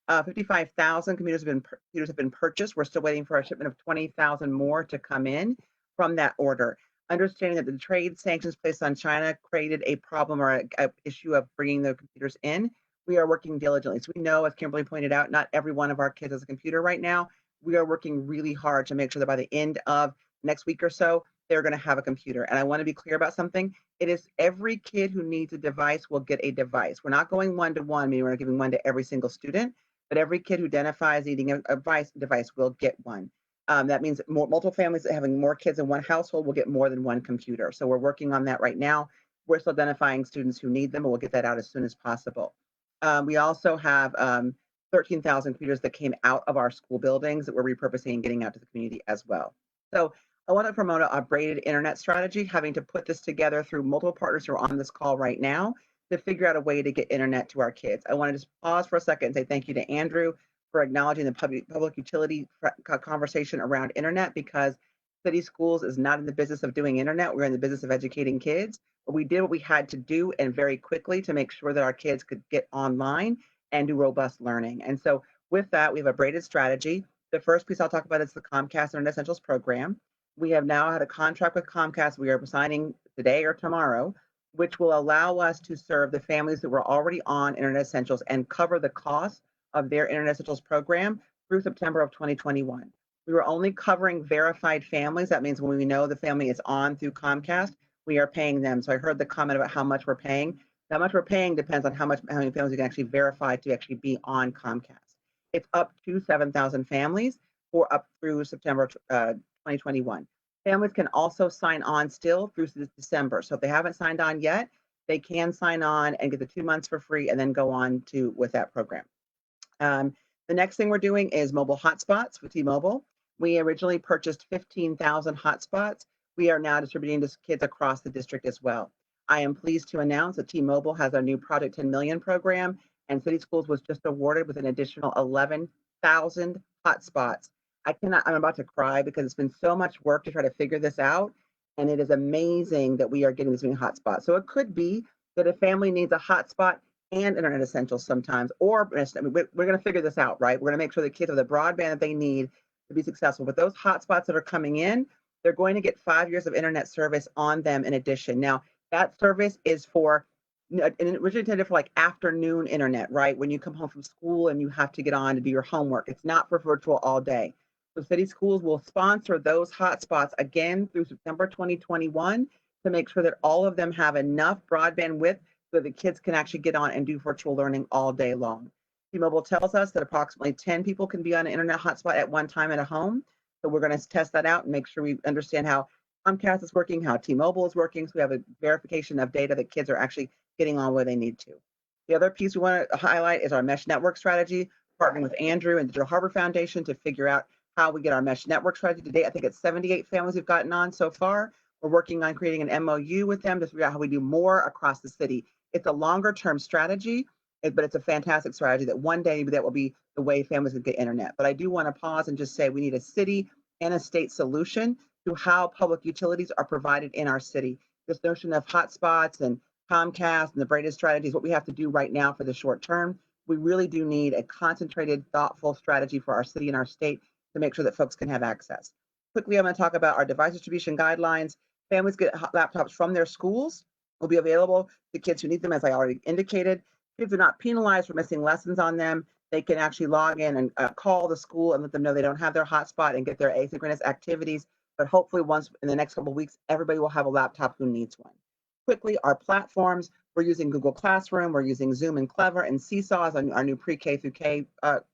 S11: 55,000 computers have been purchased. We're still waiting for a shipment of 20,000 more to come in from that order. Understanding that the trade sanctions placed on China created a problem or an issue of bringing the computers in, we are working diligently. So we know, as Kimberly pointed out, not every one of our kids has a computer right now. We are working really hard to make sure that by the end of next week or so, they're going to have a computer. And I want to be clear about something. It is every kid who needs a device will get a device. We're not going one-to-one, meaning we're not giving one to every single student, but every kid who identifies needing a device will get one. That means multiple families having more kids in one household will get more than one computer. So we're working on that right now. We're still identifying students who need them, and we'll get that out as soon as possible. We also have 13,000 computers that came out of our school buildings that we're repurposing and getting out to the community as well. So I want to promote an upgraded internet strategy, having to put this together through multiple partners who are on this call right now to figure out a way to get internet to our kids. I want to just pause for a second and say thank you to Andrew for acknowledging the public utility conversation around internet, because City Schools is not in the business of doing internet. We're in the business of educating kids. But we did what we had to do, and very quickly, to make sure that our kids could get online and do robust learning. And so with that, we have a braided strategy. The first piece I'll talk about is the Comcast Internet Essentials program. We have now had a contract with Comcast we are signing today or tomorrow, which will allow us to serve the families that were already on Internet Essentials and cover the cost of their Internet Essentials program through September of 2021. We were only covering verified families. That means when we know the family is on through Comcast, we are paying them. So I heard the comment about how much we're paying. How much we're paying depends on how many families you can actually verify to actually be on Comcast. It's up to 7,000 families for up through September 2021. Families can also sign on still through December. So if they haven't signed on yet, they can sign on and get the 2 months for free and then go on with that program. The next thing we're doing is mobile hotspots with T-Mobile. We originally purchased 15,000 hotspots. We are now distributing to kids across the district as well. I am pleased to announce that T-Mobile has our new Project 10 Million program, and City Schools was just awarded with an additional 11,000 hotspots I'm about to cry because it's been so much work to try to figure this out. And it is amazing that we are getting this many hotspots. So it could be that a family needs a hotspot and internet essentials sometimes, or I mean, we're going to figure this out, right? We're going to make sure the kids have the broadband that they need to be successful. But those hotspots that are coming in, they're going to get 5 years of internet service on them in addition. Now, that service is for, and originally intended for like afternoon internet, right? When you come home from school and you have to get on to do your homework. It's not for virtual all day. So city schools will sponsor those hotspots again through September 2021 to make sure that all of them have enough broadband width so the kids can actually get on and do virtual learning all day long. T-Mobile tells us that approximately 10 people can be on an internet hotspot at one time at a home. So we're going to test that out and make sure we understand how Comcast is working, how T-Mobile is working, so we have a verification of data that kids are actually getting on where they need to. The other piece we want to highlight is our mesh network strategy, partnering with Andrew and Digital Harbor Foundation to figure out how we get our mesh network strategy. Today, I think it's 78 families we've gotten on so far. We're working on creating an MOU with them to figure out how we do more across the city. It's a longer term strategy, but it's a fantastic strategy that one day that will be the way families can get internet. But I do want to pause and just say we need a city and a state solution to how public utilities are provided in our city. This notion of hotspots and Comcast and the Breda strategy is what we have to do right now for the short term. We really do need a concentrated, thoughtful strategy for our city and our state to make sure that folks can have access. Quickly, I'm going to talk about our device distribution guidelines. Families get laptops from their schools, will be available to kids who need them, as I already indicated. Kids are not penalized for missing lessons on them. They can actually log in and call the school and let them know they don't have their hotspot and get their asynchronous activities. But hopefully once in the next couple of weeks, everybody will have a laptop who needs one. Quickly, our platforms, we're using Google Classroom, we're using Zoom and Clever and Seesaw as our new pre-K through K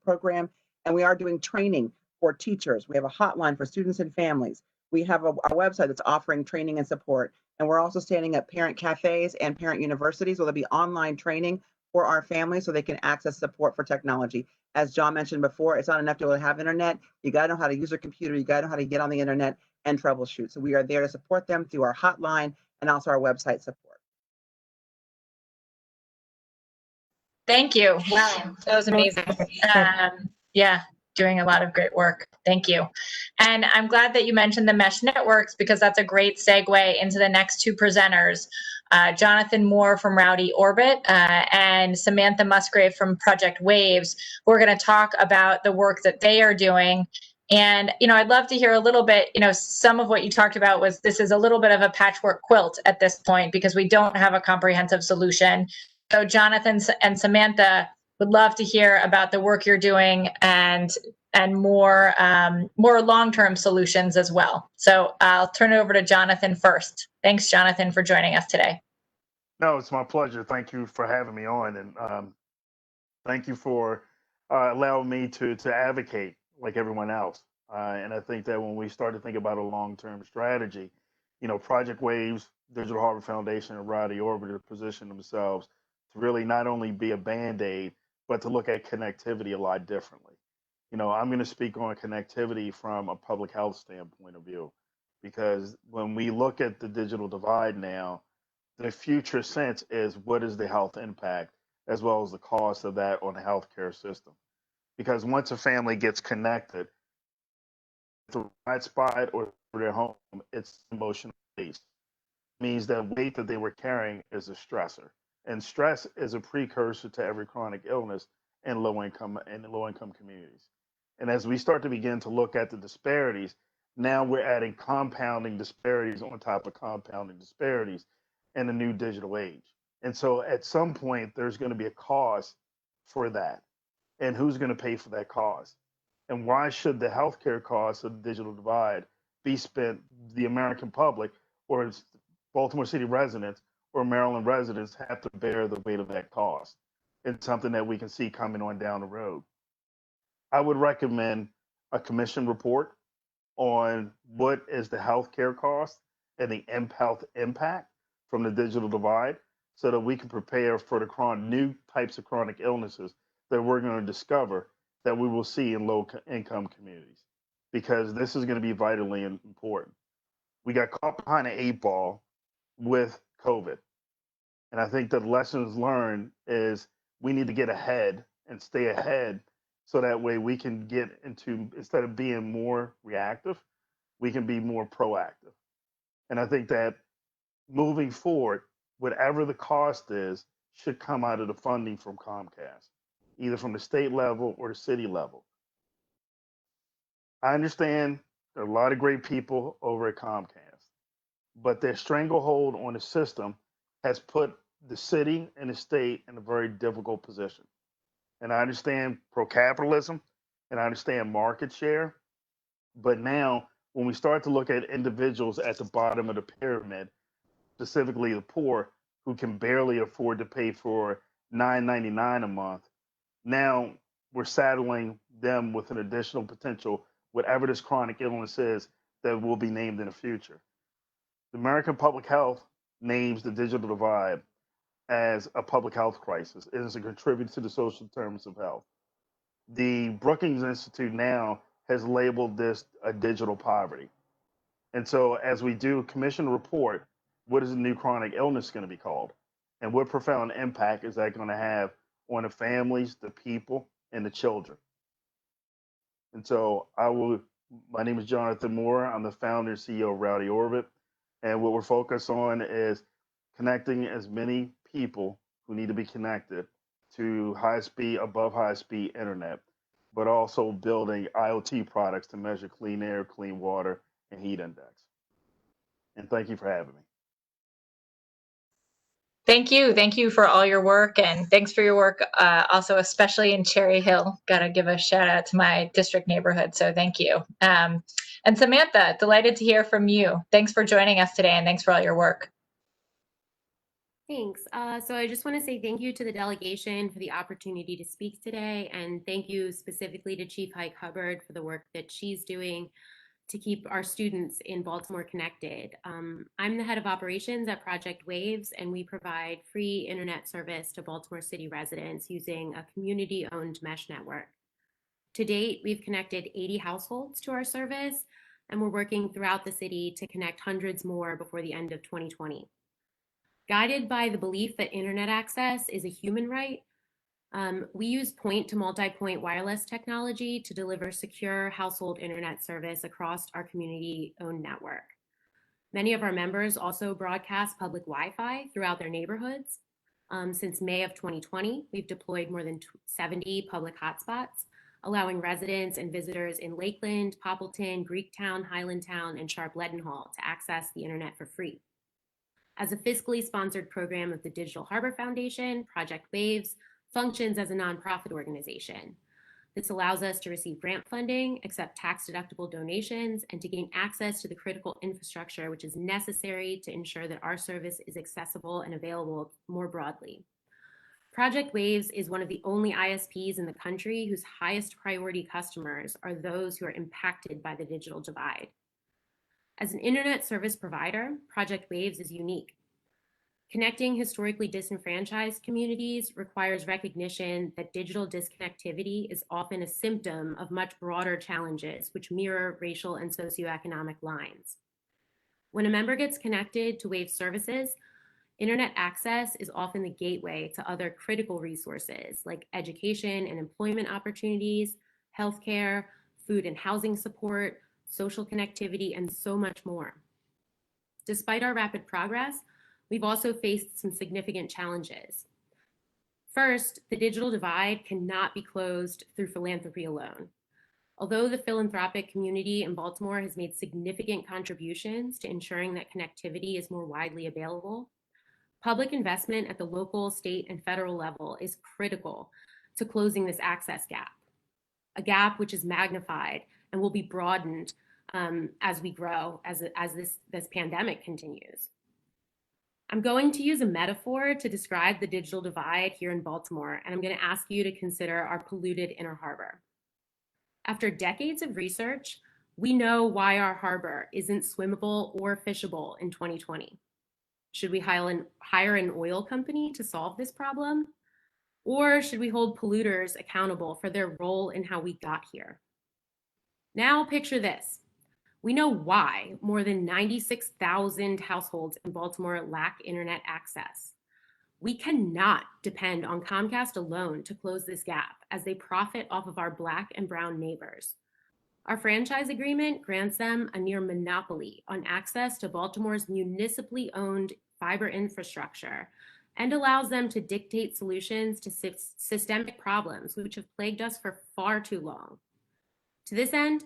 S11: program. And we are doing training for teachers. We have a hotline for students and families. We have a website that's offering training and support. And we're also standing up parent cafes and parent universities where there'll be online training for our families so they can access support for technology. As John mentioned before, it's not enough to have internet. You got to know how to use your computer. You got to know how to get on the internet and troubleshoot. So we are there to support them through our hotline and also our website support.
S2: Thank you. Wow, that was amazing. Yeah, doing a lot of great work. Thank you. And I'm glad that you mentioned the mesh networks because that's a great segue into the next two presenters, Jonathan Moore from Rowdy Orbit and Samantha Musgrave from Project Waves, who are going to talk about the work that they are doing. And, I'd love to hear a little bit, some of what you talked about was this is a little bit of a patchwork quilt at this point because we don't have a comprehensive solution. So Jonathan and Samantha would love to hear about the work you're doing and more long-term solutions as well. So I'll turn it over to Jonathan first. Thanks, Jonathan, for joining us today.
S12: No, it's my pleasure. Thank you for having me on, and thank you for allowing me to advocate like everyone else. And I think that when we start to think about a long-term strategy, Project Waves, Digital Harbor Foundation, and Rowdy Orbiter position themselves to really not only be a band-aid, but to look at connectivity a lot differently. I'm going to speak on connectivity from a public health standpoint of view, because when we look at the digital divide now, the future sense is what is the health impact as well as the cost of that on the healthcare system. Because once a family gets connected, the right spot or their home, it's emotional based. Means that weight that they were carrying is a stressor. And stress is a precursor to every chronic illness in low income communities. And as we start to begin to look at the disparities, now we're adding compounding disparities on top of compounding disparities in the new digital age. And so at some point, there's going to be a cost for that. And who's going to pay for that cost? And why should the healthcare costs of the digital divide be spent, the American public or Baltimore City residents or Maryland residents have to bear the weight of that cost? It's something that we can see coming on down the road. I would recommend a commission report on what is the healthcare cost and the health impact from the digital divide so that we can prepare for the new types of chronic illnesses that we're going to discover that we will see in low income communities, because this is going to be vitally important. We got caught behind an 8 ball with COVID. And I think the lessons learned is we need to get ahead and stay ahead so that way we can get into, instead of being more reactive, we can be more proactive. And I think that moving forward, whatever the cost is, should come out of the funding from Comcast, either from the state level or the city level. I understand there are a lot of great people over at Comcast, but their stranglehold on the system has put the city and the state in a very difficult position. And I understand pro-capitalism and I understand market share, but now when we start to look at individuals at the bottom of the pyramid, specifically the poor, who can barely afford to pay for $9.99 a month, now we're saddling them with an additional potential, whatever this chronic illness is, that will be named in the future. The American Public Health names the digital divide as a public health crisis. It is a contributor to the social determinants of health. The Brookings Institute now has labeled this a digital poverty. And so as we do commission a report, what is the new chronic illness going to be called? And what profound impact is that going to have on the families, the people, and the children? And so my name is Jonathan Moore. I'm the founder and CEO of Rowdy Orbit. And what we're focused on is connecting as many people who need to be connected to high speed, above high speed internet, but also building IoT products to measure clean air, clean water, and heat index. And thank you for having me.
S2: Thank you. Thank you for all your work, and thanks for your work also, especially in Cherry Hill. Got to give a shout out to my district neighborhood, so thank you. And Samantha, delighted to hear from you. Thanks for joining us today, and thanks for all your work.
S13: Thanks. So I just want to say thank you to the delegation for the opportunity to speak today, and thank you specifically to Chief Hike Hubbard for the work that she's doing to keep our students in Baltimore connected. I'm the head of operations at Project Waves, and we provide free internet service to Baltimore City residents using a community-owned mesh network. To date, we've connected 80 households to our service, and we're working throughout the city to connect hundreds more before the end of 2020. Guided by the belief that internet access is a human right, we use point to multi-point wireless technology to deliver secure household internet service across our community-owned network. Many of our members also broadcast public Wi-Fi throughout their neighborhoods. Since May of 2020, we've deployed more than 70 public hotspots, allowing residents and visitors in Lakeland, Poppleton, Greektown, Highlandtown, and Sharp-Leadenhall to access the internet for free. As a fiscally sponsored program of the Digital Harbor Foundation, Project Waves functions as a nonprofit organization. This allows us to receive grant funding, accept tax-deductible donations, and to gain access to the critical infrastructure which is necessary to ensure that our service is accessible and available more broadly. Project Waves is one of the only ISPs in the country whose highest priority customers are those who are impacted by the digital divide. As an internet service provider, Project Waves is unique. Connecting historically disenfranchised communities requires recognition that digital disconnectivity is often a symptom of much broader challenges which mirror racial and socioeconomic lines. When a member gets connected to Wave services, internet access is often the gateway to other critical resources like education and employment opportunities, healthcare, food and housing support, social connectivity, and so much more. Despite our rapid progress, we've also faced some significant challenges. First, the digital divide cannot be closed through philanthropy alone. Although the philanthropic community in Baltimore has made significant contributions to ensuring that connectivity is more widely available, public investment at the local, state, and federal level is critical to closing this access gap, a gap which is magnified and will be broadened as we grow, as this pandemic continues. I'm going to use a metaphor to describe the digital divide here in Baltimore, and I'm going to ask you to consider our polluted inner harbor. After decades of research, we know why our harbor isn't swimmable or fishable in 2020. Should we hire an oil company to solve this problem? Or should we hold polluters accountable for their role in how we got here? Now picture this. We know why more than 96,000 households in Baltimore lack internet access. We cannot depend on Comcast alone to close this gap, as they profit off of our Black and brown neighbors. Our franchise agreement grants them a near monopoly on access to Baltimore's municipally owned fiber infrastructure and allows them to dictate solutions to systemic problems which have plagued us for far too long. To this end,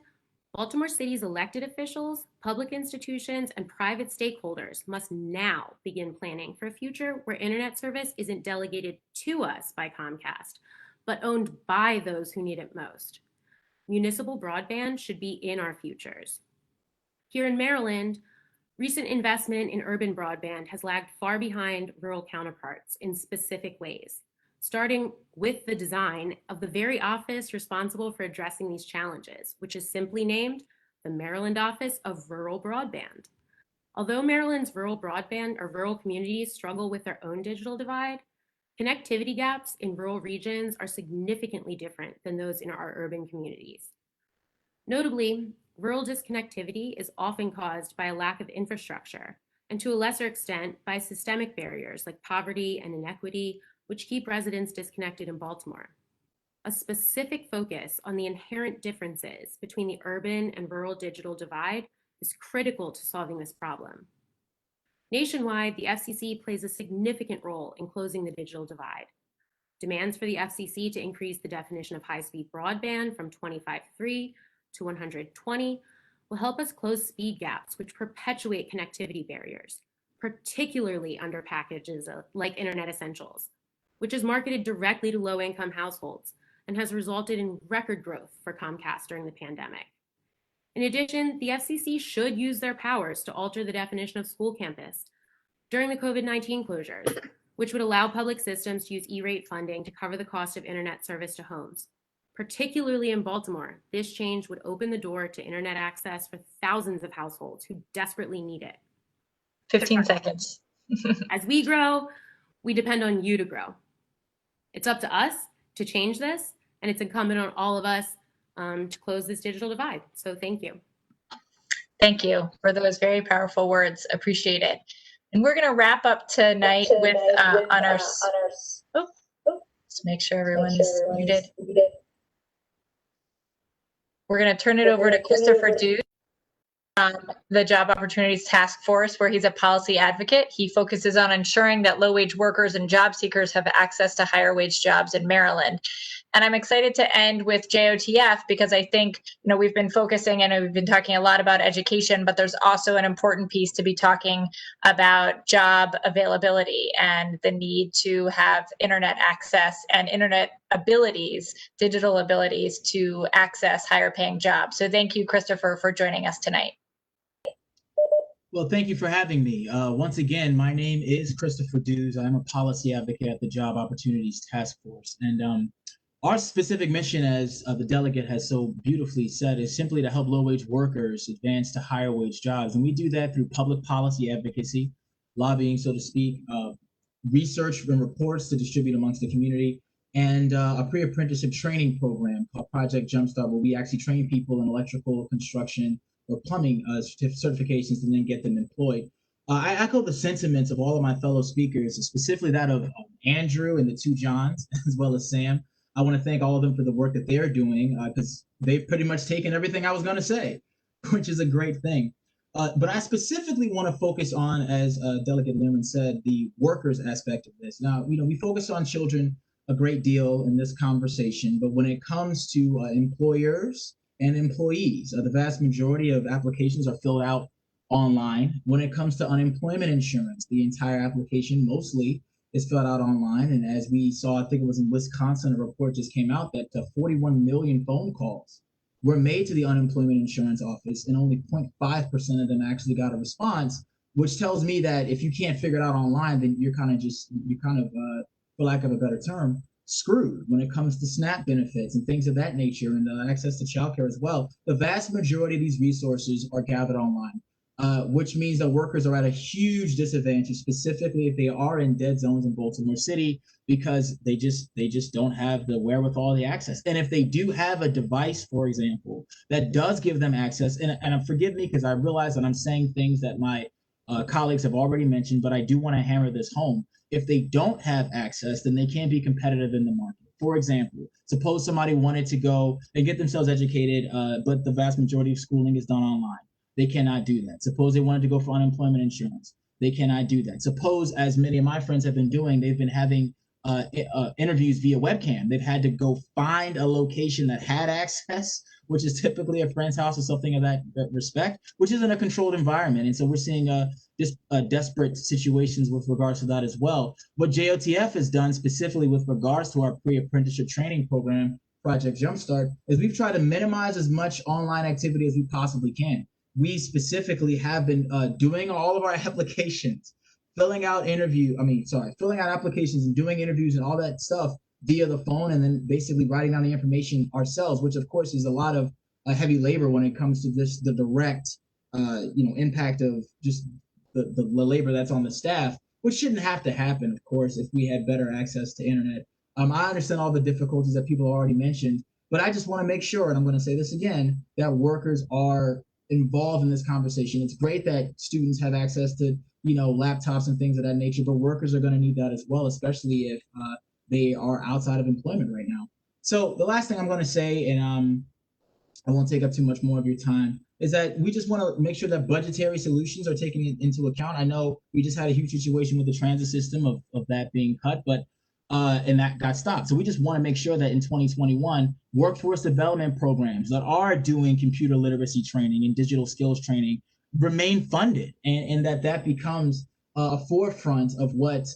S13: Baltimore City's elected officials, public institutions, and private stakeholders must now begin planning for a future where internet service isn't delegated to us by Comcast, but owned by those who need it most. Municipal broadband should be in our futures. Here in Maryland, recent investment in urban broadband has lagged far behind rural counterparts in specific ways, starting with the design of the very office responsible for addressing these challenges, which is simply named the Maryland Office of Rural Broadband. Although Maryland's rural broadband or rural communities struggle with their own digital divide, connectivity gaps in rural regions are significantly different than those in our urban communities. Notably, rural disconnectivity is often caused by a lack of infrastructure, and to a lesser extent by systemic barriers like poverty and inequity, which keep residents disconnected in Baltimore. A specific focus on the inherent differences between the urban and rural digital divide is critical to solving this problem. Nationwide, the FCC plays a significant role in closing the digital divide. Demands for the FCC to increase the definition of high-speed broadband from 25.3 to 120 will help us close speed gaps which perpetuate connectivity barriers, particularly under packages like Internet Essentials, which is marketed directly to low-income households and has resulted in record growth for Comcast during the pandemic. In addition, the FCC should use their powers to alter the definition of school campus during the COVID-19 closures, which would allow public systems to use E-rate funding to cover the cost of internet service to homes. Particularly in Baltimore, this change would open the door to internet access for thousands of households who desperately need it.
S2: 15 seconds.
S13: As we grow, we depend on you to grow. It's up to us to change this, and it's incumbent on all of us to close this digital divide. So thank you.
S2: Thank you for those very powerful words. Appreciate it. And we're going to wrap up tonight with on our. Oh, let's make sure everyone's muted. We're going to turn it over to Christopher Dew, the Job Opportunities Task Force, where he's a policy advocate. He focuses on ensuring that low-wage workers and job seekers have access to higher-wage jobs in Maryland. And I'm excited to end with JOTF because I think, we've been focusing and we've been talking a lot about education, but there's also an important piece to be talking about job availability and the need to have internet access and internet abilities, digital abilities to access higher paying jobs. So thank you, Christopher, for joining us tonight.
S14: Well, thank you for having me. Once again, my name is Christopher Dews. I'm a policy advocate at the Job Opportunities Task Force. And our specific mission, as the delegate has so beautifully said, is simply to help low-wage workers advance to higher-wage jobs. And we do that through public policy advocacy, lobbying, so to speak, research and reports to distribute amongst the community, and a pre-apprenticeship training program called Project Jumpstart, where we actually train people in electrical, construction, or plumbing certifications and then get them employed. I echo the sentiments of all of my fellow speakers, specifically that of Andrew and the two Johns, as well as Sam. I want to thank all of them for the work that they're doing because they've pretty much taken everything I was going to say, which is a great thing. But I specifically want to focus on, as Delegate Learman said, the workers aspect of this. Now, we focus on children a great deal in this conversation, but when it comes to employers and employees, the vast majority of applications are filled out online. When it comes to unemployment insurance, the entire application mostly is filled out online. And as we saw, I think it was in Wisconsin, a report just came out that 41 million phone calls were made to the unemployment insurance office and only 0.5% of them actually got a response, which tells me that if you can't figure it out online, then you're kind of, for lack of a better term, screwed when it comes to SNAP benefits and things of that nature and access to childcare as well. The vast majority of these resources are gathered online. Which means that workers are at a huge disadvantage, specifically if they are in dead zones in Baltimore City, because they just don't have the wherewithal, the access. And if they do have a device, for example, that does give them access, and forgive me because I realize that I'm saying things that my colleagues have already mentioned, but I do want to hammer this home. If they don't have access, then they can't be competitive in the market. For example, suppose somebody wanted to go and get themselves educated, but the vast majority of schooling is done online. They cannot do that. Suppose they wanted to go for unemployment insurance. They cannot do that. Suppose, as many of my friends have been doing, they've been having interviews via webcam. They've had to go find a location that had access, which is typically a friend's house or something of that respect, which isn't a controlled environment. And so we're seeing just desperate situations with regards to that as well. What JOTF has done specifically with regards to our pre-apprenticeship training program, Project Jumpstart, is we've tried to minimize as much online activity as we possibly can. We specifically have been doing all of our applications, filling out applications and doing interviews and all that stuff via the phone, and then basically writing down the information ourselves, which of course is a lot of heavy labor when it comes to the direct impact of just the labor that's on the staff, which shouldn't have to happen, of course, if we had better access to internet. I understand all the difficulties that people already mentioned, but I just want to make sure, and I'm going to say this again, that workers are involved in this conversation. It's great that students have access to laptops and things of that nature, but workers are going to need that as well, especially if they are outside of employment right now. So the last thing I'm going to say, and I won't take up too much more of your time, is that we just want to make sure that budgetary solutions are taken into account. I know we just had a huge situation with the transit system of that being cut, but and that got stopped. So we just want to make sure that in 2021, workforce development programs that are doing computer literacy training and digital skills training remain funded, and that becomes a forefront of what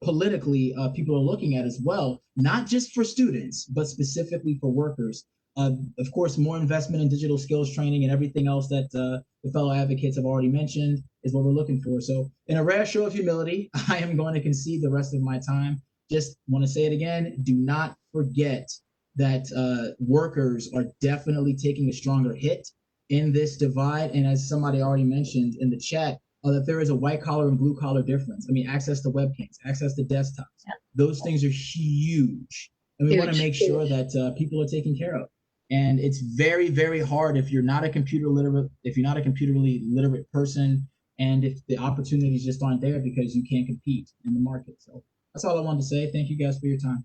S14: politically people are looking at as well, not just for students, but specifically for workers. Of course, more investment in digital skills training and everything else that the fellow advocates have already mentioned is what we're looking for. So in a rare show of humility, I am going to concede the rest of my time. Just want to say it again, do not forget that workers are definitely taking a stronger hit in this divide. And as somebody already mentioned in the chat, that there is a white collar and blue collar difference. I mean, access to webcams, access to desktops, those things are huge. And we want to make sure that people are taken care of. And it's very, very hard if you're not a computerly literate person, and if the opportunities just aren't there because you can't compete in the market. So that's all I wanted to say. Thank you guys for your time.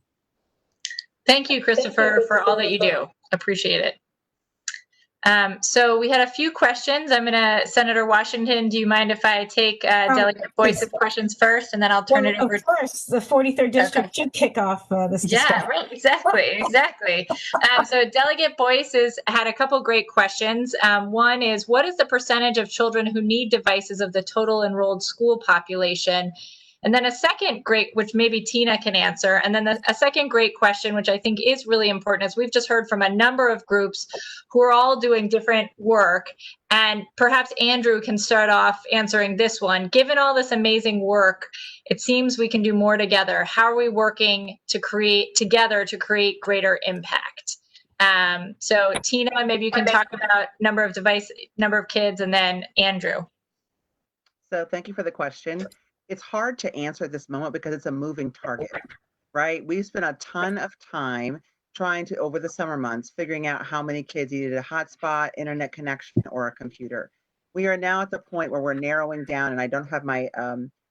S2: Thank you, Christopher, for all that you do. Appreciate it. So we had a few questions. I'm going to, Senator Washington, do you mind if I take Delegate Boyce's questions first, and then I'll turn it over?
S3: Of course, the 43rd District should kick off this discussion.
S2: Yeah, right, exactly. So Delegate Boyce has had a couple great questions. One is, what is the percentage of children who need devices of the total enrolled school population? And then a second great, which maybe Tina can answer, and then a second great question, which I think is really important, is we've just heard from a number of groups who are all doing different work, and perhaps Andrew can start off answering this one. Given all this amazing work, it seems we can do more together. How are we working to create greater impact? So Tina, maybe you can talk about number of kids, and then Andrew.
S11: So thank you for the question. It's hard to answer at this moment because it's a moving target, right? We've spent a ton of time trying to, over the summer months, figuring out how many kids needed a hotspot, internet connection, or a computer. We are now at the point where we're narrowing down, and I don't have my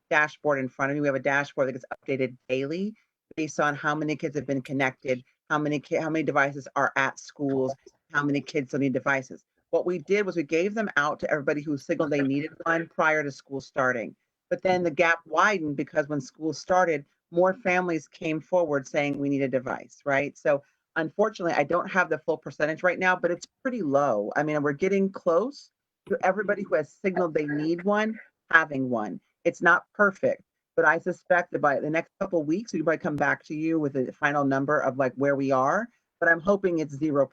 S11: dashboard in front of me. We have a dashboard that gets updated daily based on how many kids have been connected, how many devices are at schools, how many kids still need devices. What we did was we gave them out to everybody who signaled they needed one prior to school starting. But then the gap widened because when school started, more families came forward saying we need a device, right? So unfortunately, I don't have the full percentage right now, but it's pretty low. I mean, we're getting close to everybody who has signaled they need one having one. It's not perfect, but I suspect that by the next couple of weeks, we might come back to you with a final number of like where we are, but I'm hoping it's 0%.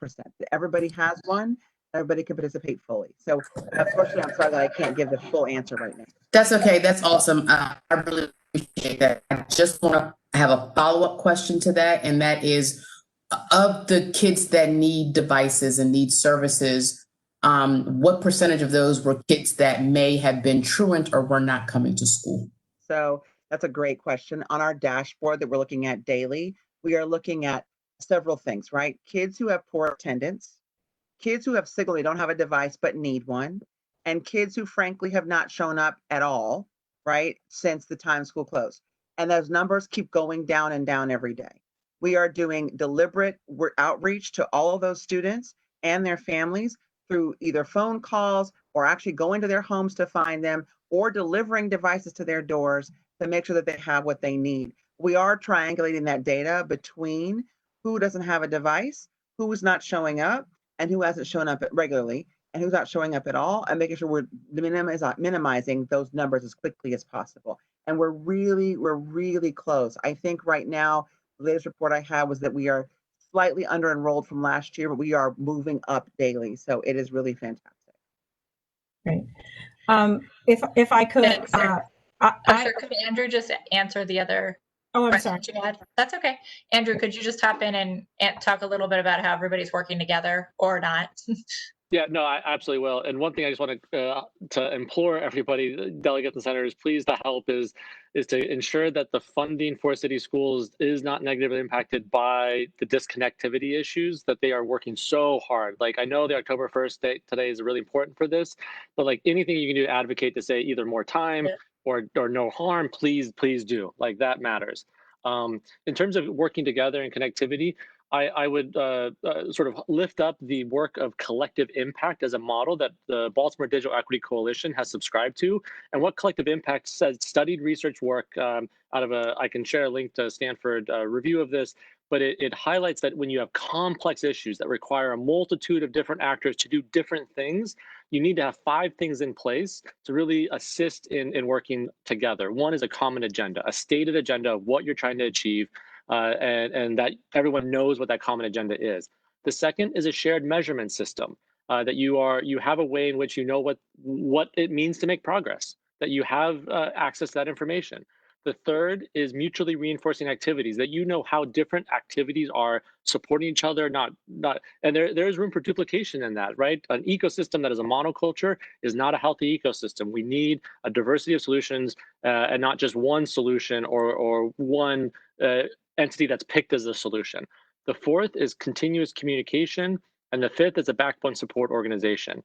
S11: Everybody has one. Everybody can participate fully. So unfortunately, I'm sorry that I can't give the full answer right now.
S15: That's okay. That's awesome. I really appreciate that. I just want to have a follow-up question to that, and that is, of the kids that need devices and need services, what percentage of those were kids that may have been truant or were not coming to school?
S11: So that's a great question. On our dashboard that we're looking at daily, we are looking at several things, right? Kids who have poor attendance, kids who have signaled they don't have a device but need one, and kids who frankly have not shown up at all, right, since the time school closed. And those numbers keep going down and down every day. We are doing deliberate outreach to all of those students and their families through either phone calls or actually going to their homes to find them, or delivering devices to their doors to make sure that they have what they need. We are triangulating that data between who doesn't have a device, who is not showing up, and who hasn't shown up regularly, and who's not showing up at all, and making sure we're minimizing those numbers as quickly as possible. And we're really close. I think right now, the latest report I have was that we are slightly under enrolled from last year, but we are moving up daily. So it is really fantastic.
S3: Great. If I could,
S2: Sure, could Andrew just answer the other
S3: I'm sorry.
S2: you had? That's okay. Andrew, could you just hop in and talk a little bit about how everybody's working together or not?
S8: Yeah, no, I absolutely will. And one thing I just want to implore everybody, delegates and senators, please to help is to ensure that the funding for city schools is not negatively impacted by the disconnectivity issues that they are working so hard. Like, I know the October 1st date today is really important for this, but like anything you can do to advocate to say either more time or no harm, please do. Like, that matters. In terms of working together and connectivity, I would sort of lift up the work of collective impact as a model that the Baltimore Digital Equity Coalition has subscribed to. And what collective impact says, studied research work out of I can share a link to Stanford review of this, but it highlights that when you have complex issues that require a multitude of different actors to do different things, you need to have 5 things in place to really assist in working together. One is a common agenda, a stated agenda of what you're trying to achieve, and that everyone knows what that common agenda is. The second is a shared measurement system, that you have a way in which you know what it means to make progress, that you have access to that information. The third is mutually reinforcing activities, that you know how different activities are supporting each other, and there is room for duplication in that, right? An ecosystem that is a monoculture is not a healthy ecosystem. We need a diversity of solutions, and not just one solution or one entity that's picked as a solution. The fourth is continuous communication, and the fifth is a backbone support organization.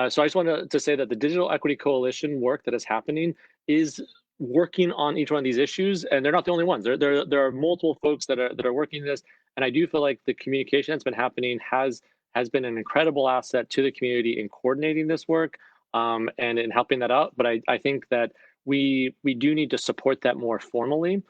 S8: So I just wanted to say that the Digital Equity Coalition work that is happening is working on each one of these issues, and they're not the only ones. There are multiple folks that are working this, and I do feel like the communication that's been happening has been an incredible asset to the community in coordinating this work, and in helping that out. But I think that we do need to support that more formally.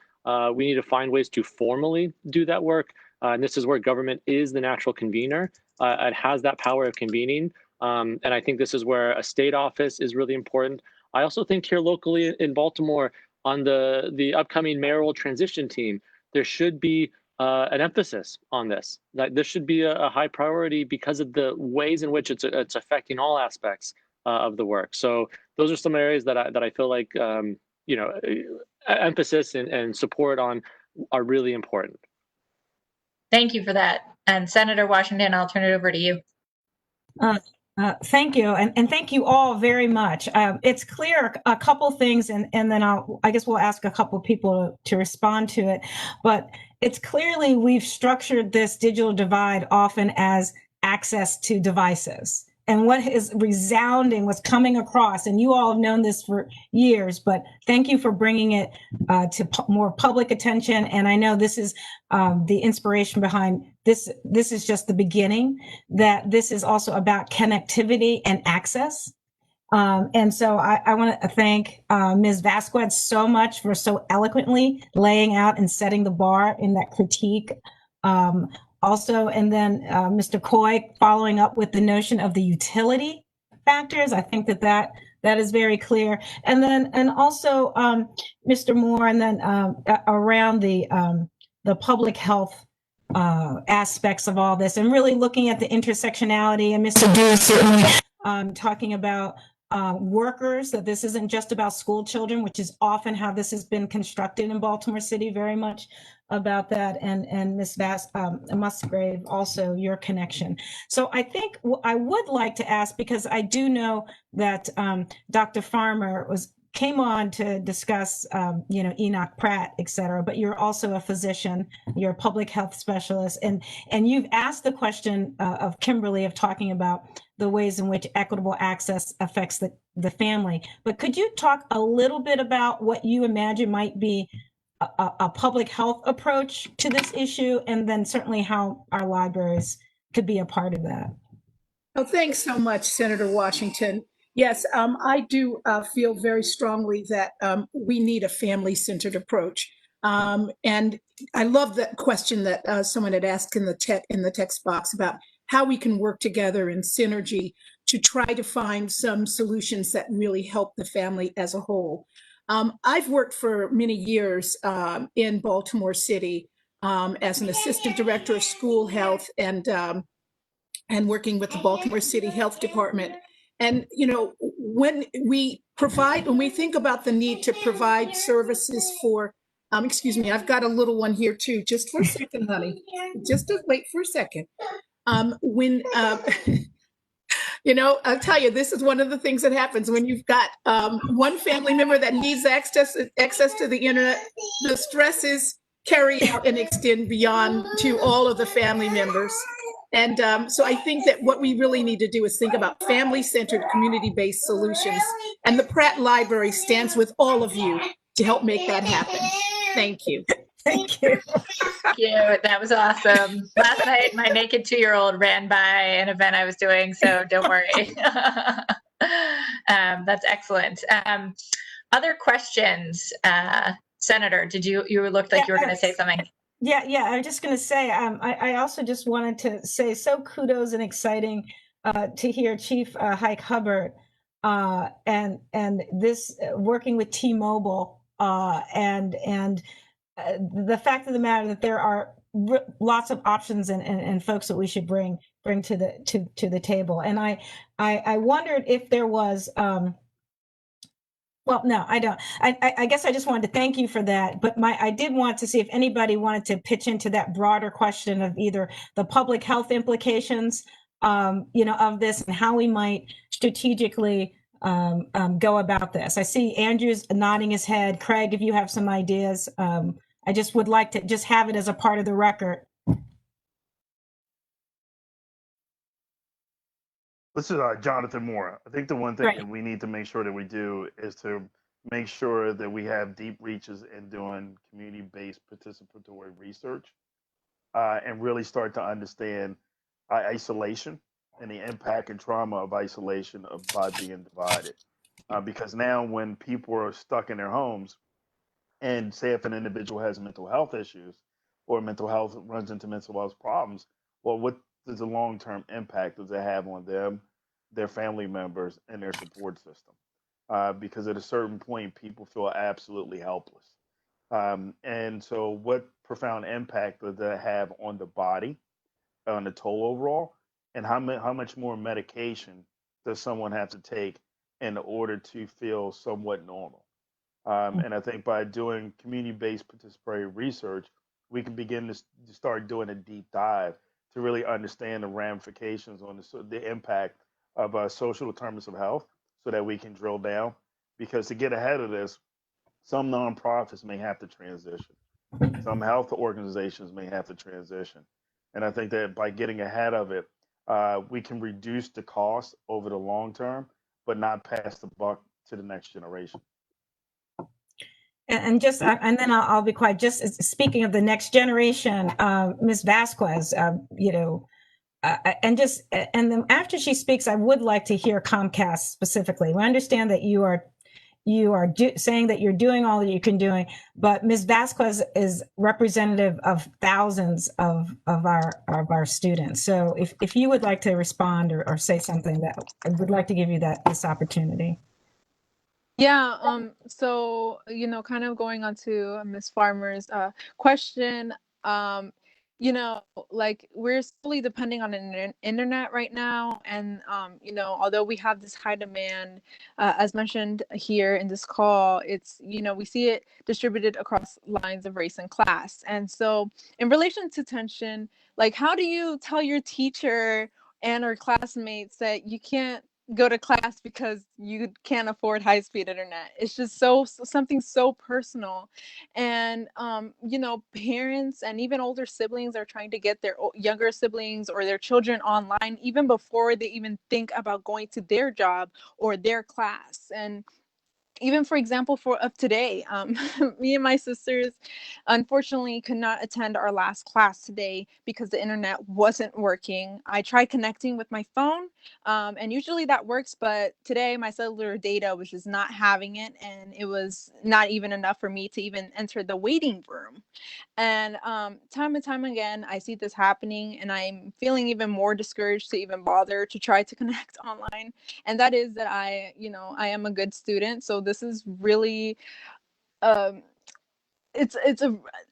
S8: We need to find ways to formally do that work, and this is where government is the natural convener. It has that power of convening, and I think this is where a state office is really important. I also think here locally in Baltimore, on the upcoming mayoral transition team, there should be an emphasis on this. That this should be a high priority because of the ways in which it's affecting all aspects of the work. So those are some areas that I feel like emphasis and support on are really important.
S2: Thank you for that. And Senator Washington, I'll turn it over to you.
S3: Thank you, and thank you all very much. It's clear a couple things, and then I guess we'll ask a couple people to respond to it. But it's clearly we've structured this digital divide often as access to devices. And what is resounding, what's coming across, and you all have known this for years, but thank you for bringing it to more public attention. And I know this is the inspiration behind this. This is just the beginning, that this is also about connectivity and access. And so I want to thank Ms. Vasquez so much for so eloquently laying out and setting the bar in that critique. Also, and then Mr. Coy following up with the notion of the utility factors. I think that is very clear. And then, and also Mr. Moore, and then around the public health aspects of all this, and really looking at the intersectionality, and Mr. Dew certainly talking about workers, that this isn't just about school children, which is often how this has been constructed in Baltimore City, very much about that, and Ms. Musgrave, also your connection. So I think I would like to ask, because I do know that Dr. Farmer was came on to discuss, Enoch Pratt, et cetera, but you're also a physician, you're a public health specialist, and you've asked the question of Kimberly of talking about the ways in which equitable access affects the family. But could you talk a little bit about what you imagine might be a public health approach to this issue, and then certainly how our libraries could be a part of that?
S16: Oh, thanks so much, Senator Washington. Yes, I do feel very strongly that we need a family-centered approach. And I love that question that someone had asked in the text box about how we can work together in synergy to try to find some solutions that really help the family as a whole. I've worked for many years in Baltimore City as an assistant director of school health and working with the Baltimore City Health Department. And, when we think about the need to provide services for, excuse me, I've got a little one here too. Just for a second, honey. Wait for a second. I'll tell you, this is one of the things that happens when you've got one family member that needs access to the internet. The stresses carry out and extend beyond to all of the family members. And so I think that what we really need to do is think about family-centered, community-based solutions. And the Pratt Library stands with all of you to help make that happen. Thank you.
S3: Thank you.
S2: Thank you. That was awesome. Last night, my naked 2-year-old ran by an event I was doing, so don't worry. That's excellent. Other questions? Senator, you looked like you were going to say something?
S3: Yeah. I'm just going to say, I also just wanted to say, so kudos and exciting to hear Chief Hike Hubbard and this working with T-Mobile and the fact of the matter that there are lots of options and folks that we should bring to the table. And I wondered if there was. Well, no, I don't. I guess I just wanted to thank you for that. But I did want to see if anybody wanted to pitch into that broader question of either the public health implications, of this and how we might strategically go about this. I see Andrew's nodding his head. Craig, if you have some ideas, I just would like to just have it as a part of the record.
S12: This is Jonathan Moore. I think the one thing that we need to make sure that we do is to make sure that we have deep reaches in doing community-based participatory research and really start to understand isolation and the impact and trauma of isolation by being divided. Because now when people are stuck in their homes, and say if an individual has mental health issues or mental health runs into mental health problems, well, what does the long-term impact does it have on them, their family members, and their support system? Because at a certain point, people feel absolutely helpless. And so what profound impact does that have on the body, on the toll overall, and how much more medication does someone have to take in order to feel somewhat normal? And I think by doing community-based participatory research, we can begin to start doing a deep dive to really understand the ramifications on the impact of social determinants of health so that we can drill down. Because to get ahead of this, some nonprofits may have to transition. Some health organizations may have to transition. And I think that by getting ahead of it, we can reduce the cost over the long term, but not pass the buck to the next generation.
S3: And then I'll be quiet. Just speaking of the next generation, Ms. Vasquez, and then after she speaks, I would like to hear Comcast specifically. We understand that you are saying that you're doing all that you can do, but Ms. Vasquez is representative of thousands of our students. So if you would like to respond or say something, that I would like to give you this opportunity.
S6: Yeah, so, kind of going on to Ms. Farmer's question, like we're solely depending on an internet right now. And, although we have this high demand, as mentioned here in this call, it's, we see it distributed across lines of race and class. And so in relation to tension, like how do you tell your teacher and or classmates that you can't go to class because you can't afford high-speed internet. It's just something so personal. And you know, parents and even older siblings are trying to get their younger siblings or their children online even before they even think about going to their job or their class. And even for example of today, me and my sisters unfortunately could not attend our last class today because the internet wasn't working. I tried connecting with my phone, and usually that works, but today my cellular data was just not having it, and it was not even enough for me to even enter the waiting room. And time and time again, I see this happening, and I'm feeling even more discouraged to even bother to try to connect online. And that is that I am a good student. So this is really, um,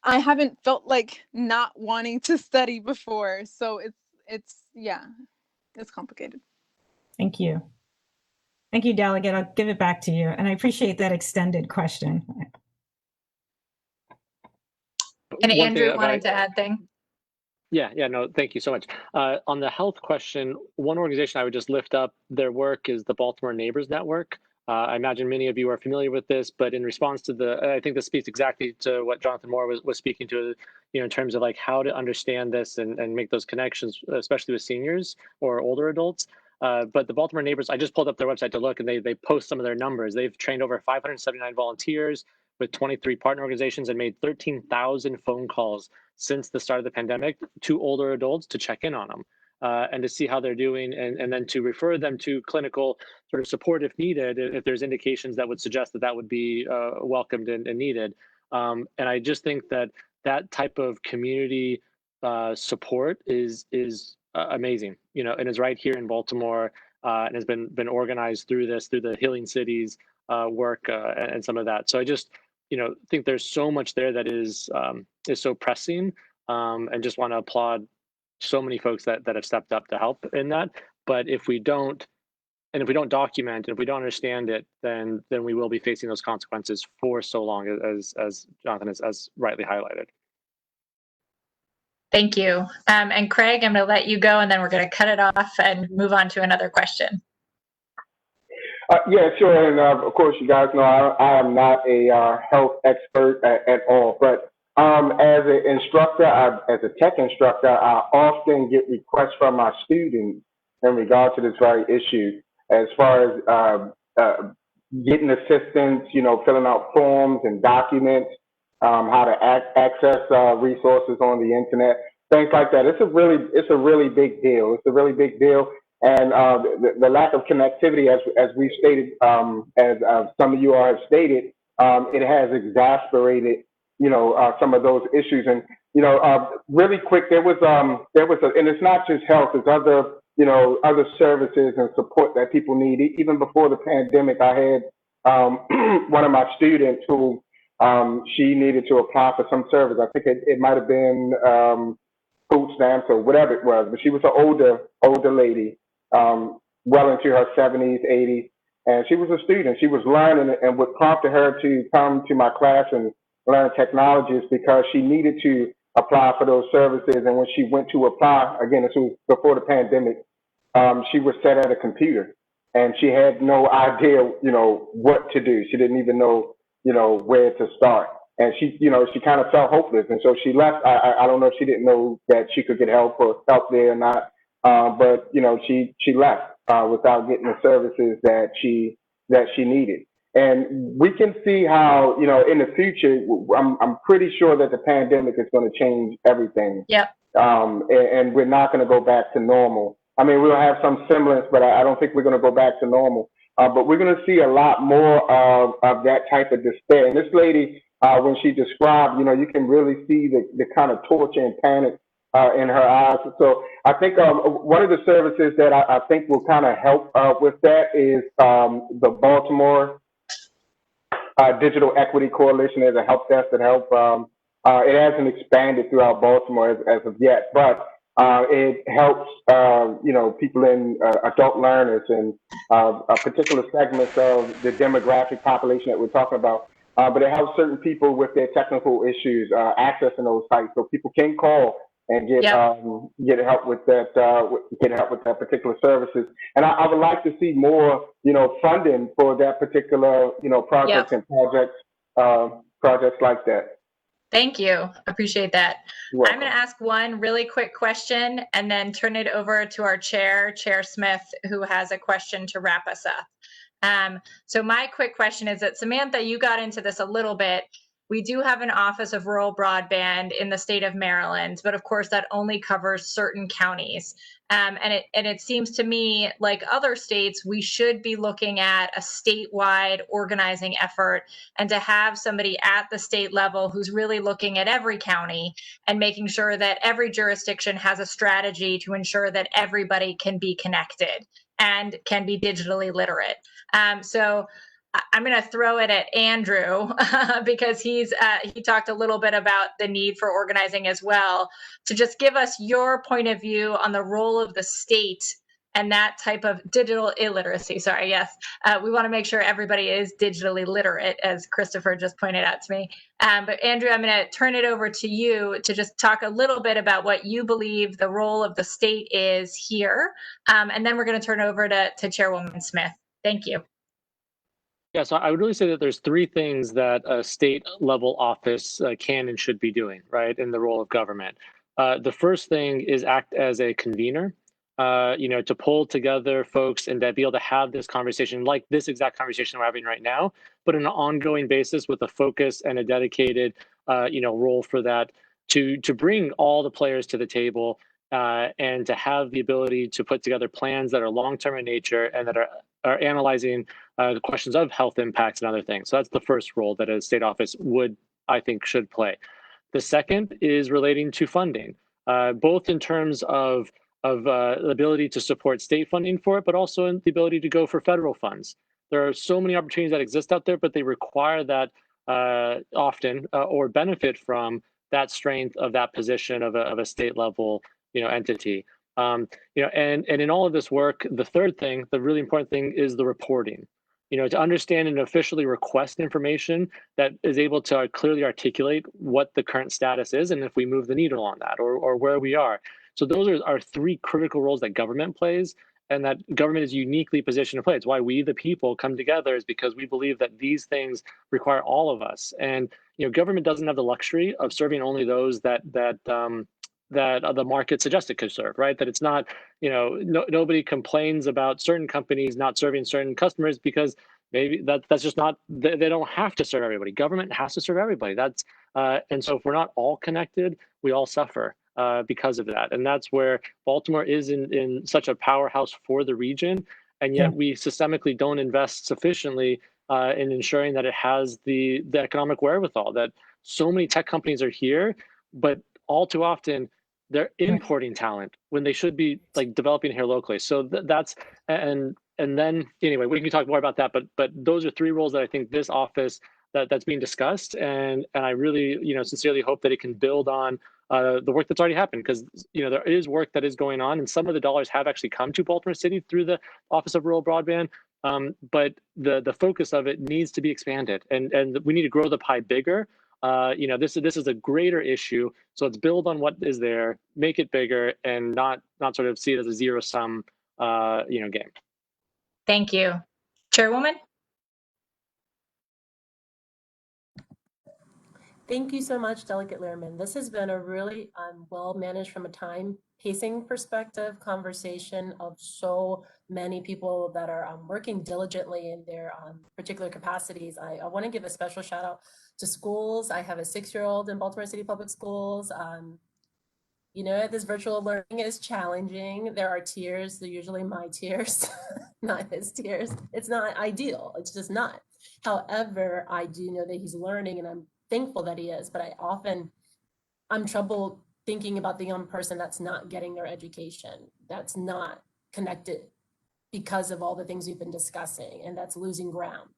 S6: I haven't felt like not wanting to study before. So yeah, it's complicated.
S3: Thank you. Thank you, Delegate. I'll give it back to you. And I appreciate that extended question.
S2: And Andrew wanted to add thing.
S8: Yeah, no, thank you so much. On the health question, one organization I would just lift up their work is the Baltimore Neighbors Network. I imagine many of you are familiar with this, but in response to I think this speaks exactly to what Jonathan Moore was speaking to, in terms of like how to understand this and make those connections, especially with seniors or older adults. But the Baltimore Neighbors, I just pulled up their website to look, and they post some of their numbers. They've trained over 579 volunteers with 23 partner organizations and made 13,000 phone calls since the start of the pandemic to older adults to check in on them and to see how they're doing, and then to refer them to clinical sort of support if needed, if there's indications that would suggest that would be welcomed and needed. And I just think that type of community support is amazing, and is right here in Baltimore, and has been organized through the Healing Cities work and some of that. So I just think there's so much there that is so pressing, and just want to applaud so many folks that have stepped up to help in that. But if we don't document, and if we don't understand it, then we will be facing those consequences for so long, as Jonathan has rightly highlighted.
S2: Thank you. And Craig, I'm going to let you go, and then we're going to cut it off and move on to another question.
S4: Yeah, sure. And of course, you guys know I am not a health expert at all. But as an instructor, as a tech instructor, I often get requests from my students in regard to this very issue, as far as getting assistance, filling out forms and documents, how to access resources on the internet, things like that. It's a really big deal. It's a really big deal. And the lack of connectivity, as we've stated, as some of you all have stated, it has exacerbated, some of those issues. And really quick, there was and it's not just health; it's other services and support that people need. Even before the pandemic, I had one of my students who she needed to apply for some service. I think it might have been food stamps or whatever it was, but she was an older lady, well into her 70s, 80s, and she was a student. She was learning, and what prompted her to come to my class and learn technology is because she needed to apply for those services. And when she went to apply, again, this was before the pandemic, she was sat at a computer, and she had no idea, what to do. She didn't even know, where to start. And she kind of felt hopeless, and so she left. I don't know if she didn't know that she could get help there or not, but she left without getting the services that she needed. And we can see how in the future, I'm pretty sure that the pandemic is going to change everything.
S2: Yep.
S4: And we're not going to go back to normal. I mean, we'll have some semblance, but I don't think we're going to go back to normal. But we're going to see a lot more of that type of despair. And this lady, when she described, you can really see the kind of torture and panic in her eyes. So I think one of the services that I think will kind of help with that is the Baltimore Digital Equity Coalition. There's a help desk that help. It hasn't expanded throughout Baltimore as of yet, but it helps people in adult learners and particular segments of the demographic population that we're talking about. But it helps certain people with their technical issues accessing those sites. So people can call and get get help with that get help with that particular services. And I would like to see more, funding for that particular, projects and projects like that.
S2: Thank you. Appreciate that.
S4: You're
S2: I'm going to ask one really quick question and then turn it over to our chair, Chair Smith, who has a question to wrap us up. So my quick question is that, Samantha, you got into this a little bit. We do have an Office of Rural Broadband in the state of Maryland, but of course that only covers certain counties. And it seems to me like other states, we should be looking at a statewide organizing effort, and to have somebody at the state level who's really looking at every county and making sure that every jurisdiction has a strategy to ensure that everybody can be connected and can be digitally literate. So I'm going to throw it at Andrew because he talked a little bit about the need for organizing as well, to just give us your point of view on the role of the state and that type of digital illiteracy. Sorry, yes. We want to make sure everybody is digitally literate, as Christopher just pointed out to me. But Andrew, I'm going to turn it over to you to just talk a little bit about what you believe the role of the state is here. And then we're going to turn over to Chairwoman Smith. Thank you.
S8: Yeah, so I would really say that there's three things that a state level office can and should be doing, right, in the role of government. The first thing is act as a convener, to pull together folks and to be able to have this conversation, like this exact conversation we're having right now, but on an ongoing basis with a focus and a dedicated, role for that, to bring all the players to the table and to have the ability to put together plans that are long-term in nature and that are analyzing the questions of health impacts and other things. So that's the first role that a state office should play. The second is relating to funding, both in terms of the ability to support state funding for it, but also in the ability to go for federal funds. There are so many opportunities that exist out there, but they require that often or benefit from that strength of that position of a state level entity. And in all of this work, the third thing, the really important thing, is the reporting. To understand and officially request information that is able to clearly articulate what the current status is and if we move the needle on that or where we are. So those are three critical roles that government plays, and that government is uniquely positioned to play. It's why we, the people, come together, is because we believe that these things require all of us. And government doesn't have the luxury of serving only those that the market suggests it could serve, right? That it's not, nobody complains about certain companies not serving certain customers because maybe that's just not, they don't have to serve everybody. Government has to serve everybody. And so if we're not all connected, we all suffer because of that. And that's where Baltimore is in such a powerhouse for the region. And yet we systemically don't invest sufficiently in ensuring that it has the economic wherewithal, that so many tech companies are here, but all too often they're importing talent when they should be like developing here locally. So that's, and then anyway, we can talk more about that, but those are three roles that I think this office that's being discussed. And I really, sincerely hope that it can build on the work that's already happened, because, there is work that is going on, and some of the dollars have actually come to Baltimore City through the Office of Rural Broadband. But the focus of it needs to be expanded, and we need to grow the pie bigger. This is a greater issue, so let's build on what is there, make it bigger, and not sort of see it as a zero-sum game.
S2: Thank you. Chairwoman?
S1: Thank you so much, Delegate Lehrman. This has been a really well managed, from a time pacing perspective, conversation of so many people that are working diligently in their particular capacities. I want to give a special shout out to schools. I have a 6-year-old in Baltimore City Public Schools. This virtual learning is challenging. There are tears. They're usually my tears, not his tears. It's not ideal. It's just not. However, I do know that he's learning, and I'm thankful that he is, but I'm troubled thinking about the young person that's not getting their education, that's not connected because of all the things we've been discussing, and that's losing ground.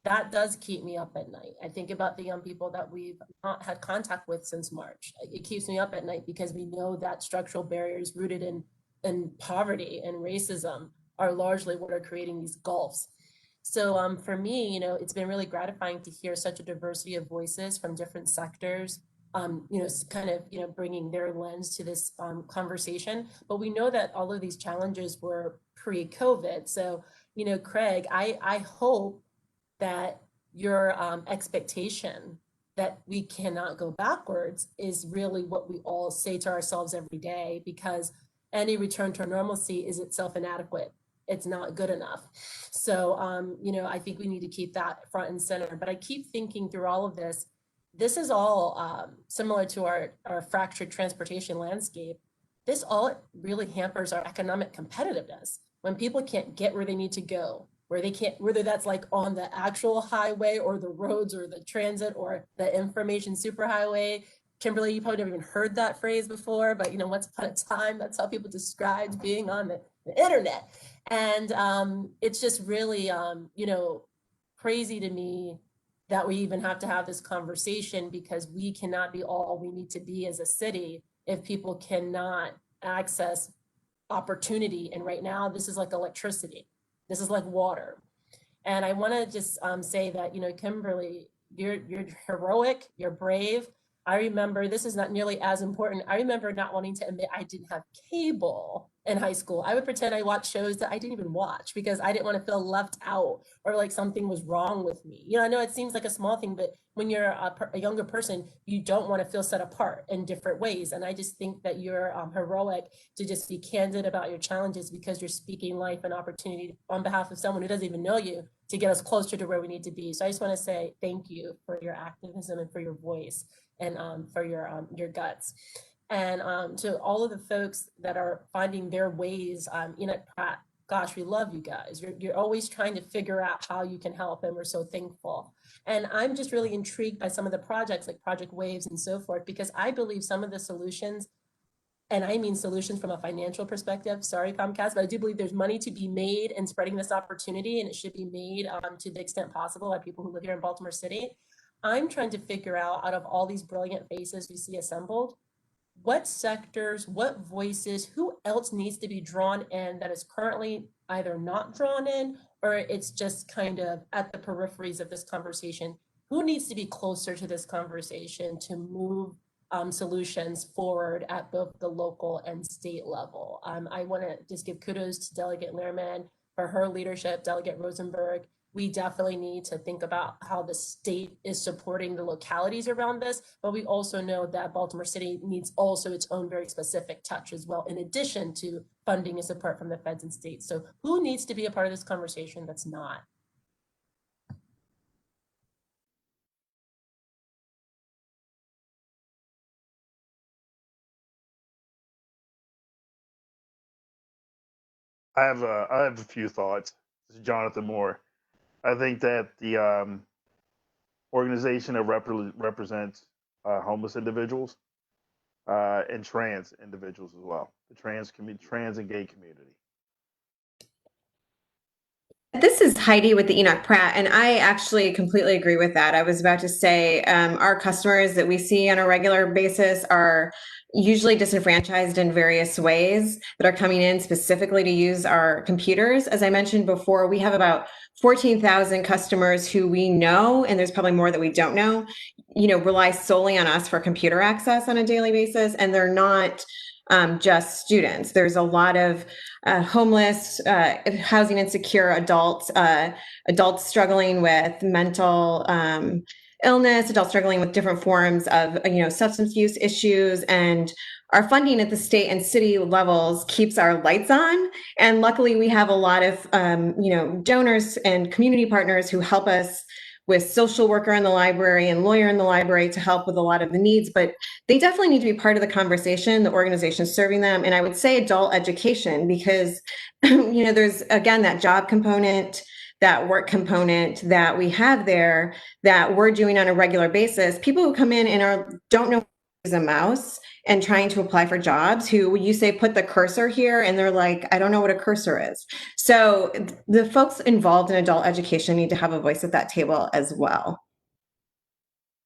S1: That does keep me up at night. I think about the young people that we've not had contact with since March. It keeps me up at night because we know that structural barriers rooted in poverty and racism are largely what are creating these gulfs. So for me, it's been really gratifying to hear such a diversity of voices from different sectors kind of, bringing their lens to this conversation. But we know that all of these challenges were pre-COVID. So, Craig, I hope that your expectation that we cannot go backwards is really what we all say to ourselves every day, because any return to normalcy is itself inadequate. It's not good enough. So, I think we need to keep that front and center. But I keep thinking through all of this, this is all similar to our fractured transportation landscape. This all really hampers our economic competitiveness. When people can't get where they need to go, where they can't, whether that's like on the actual highway or the roads or the transit or the information superhighway. Kimberly, you probably never even heard that phrase before, but once upon a time, that's how people described being on the internet. And it's just really, crazy to me that we even have to have this conversation, because we cannot be all we need to be as a city if people cannot access opportunity. And right now, this is like electricity. This is like water. And I want to just say that, Kimberly, you're heroic, you're brave. I remember, this is not nearly as important. I remember not wanting to admit I didn't have cable in high school. I would pretend I watched shows that I didn't even watch because I didn't want to feel left out or like something was wrong with me. I know it seems like a small thing, but when you're a younger person, you don't want to feel set apart in different ways. And I just think that you're heroic to just be candid about your challenges, because you're speaking life and opportunity on behalf of someone who doesn't even know you, to get us closer to where we need to be. So I just want to say thank you for your activism and for your voice, and for your guts. And to all of the folks that are finding their ways, Pratt, gosh, we love you guys. You're always trying to figure out how you can help, and we're so thankful. And I'm just really intrigued by some of the projects like Project Waves and so forth, because I believe some of the solutions, and I mean solutions from a financial perspective, sorry Comcast, but I do believe there's money to be made in spreading this opportunity, and it should be made to the extent possible by people who live here in Baltimore City. I'm trying to figure out of all these brilliant faces we see assembled, what sectors, what voices, who else needs to be drawn in that is currently either not drawn in, or it's just kind of at the peripheries of this conversation. Who needs to be closer to this conversation to move solutions forward at both the local and state level? I want to just give kudos to Delegate Lehrman for her leadership, Delegate Rosenberg. We definitely need to think about how the state is supporting the localities around this, but we also know that Baltimore City needs also its own very specific touch as well, in addition to funding and support from the feds and states. So who needs to be a part of this conversation that's not?
S12: I have a few thoughts. This is Jonathan Moore. I think that the organization that represents homeless individuals and trans individuals as well, the trans and gay community.
S10: This is Heidi with the Enoch Pratt, and I actually completely agree with that. I was about to say our customers that we see on a regular basis are usually disenfranchised in various ways that are coming in specifically to use our computers. As I mentioned before, we have about 14,000 customers who we know, and there's probably more that we don't know, rely solely on us for computer access on a daily basis, and they're not just students. There's a lot of homeless, housing insecure adults, adults struggling with mental illness, adults struggling with different forms of substance use issues, and our funding at the state and city levels keeps our lights on. And luckily, we have a lot of donors and community partners who help us with social worker in the library and lawyer in the library to help with a lot of the needs, but they definitely need to be part of the conversation, the organizations serving them. And I would say adult education, because, there's, again, that job component, that work component that we have there that we're doing on a regular basis. People who come in and don't know is a mouse and trying to apply for jobs, who you say, put the cursor here, and they're like, I don't know what a cursor is. So the folks involved in adult education need to have a voice at that table as well.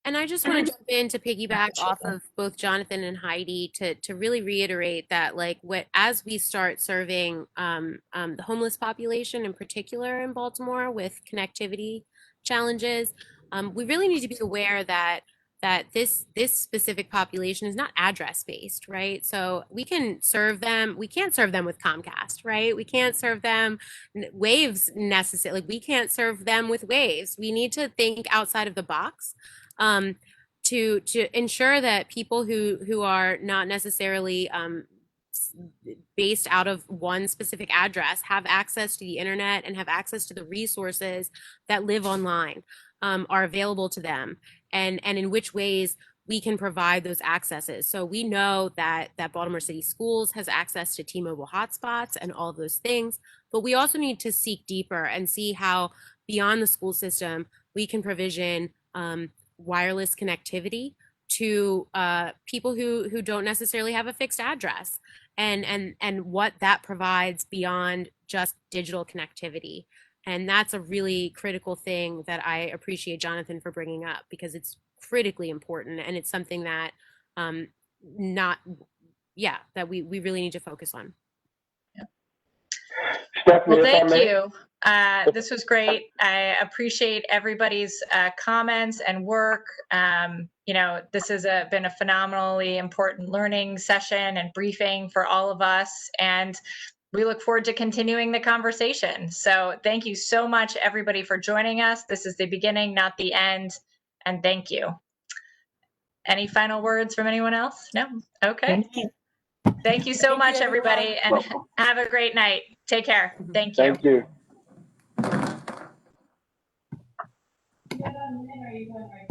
S13: And I just want to jump in to piggyback off of both Jonathan and Heidi to really reiterate that, like, as we start serving the homeless population in particular in Baltimore with connectivity challenges, we really need to be aware that that this specific population is not address based, right? So we can serve them. We can't serve them with Comcast, right? We can't serve them waves necessarily. We can't serve them with waves. We need to think outside of the box. To ensure that people who are not necessarily based out of one specific address have access to the internet and have access to the resources that live online, are available to them, and in which ways we can provide those accesses. So we know that Baltimore City Schools has access to T-Mobile hotspots and all of those things, but we also need to seek deeper and see how beyond the school system we can provision wireless connectivity to people who don't necessarily have a fixed address, and what that provides beyond just digital connectivity. And that's a really critical thing that I appreciate Jonathan for bringing up, because it's critically important, and it's something that that we really need to focus on.
S4: Stephanie,
S2: Well,
S4: if I
S2: thank
S4: may.
S2: you. This was great. I appreciate everybody's comments and work. You know, this has been a phenomenally important learning session and briefing for all of us, and we look forward to continuing the conversation. So thank you so much, everybody, for joining us. This is the beginning, not the end, and thank you. Any final words from anyone else? No? Okay. Thank you so much, everybody, and have a great night. Take care. Thank you.
S4: Thank you.
S3: Are you going right?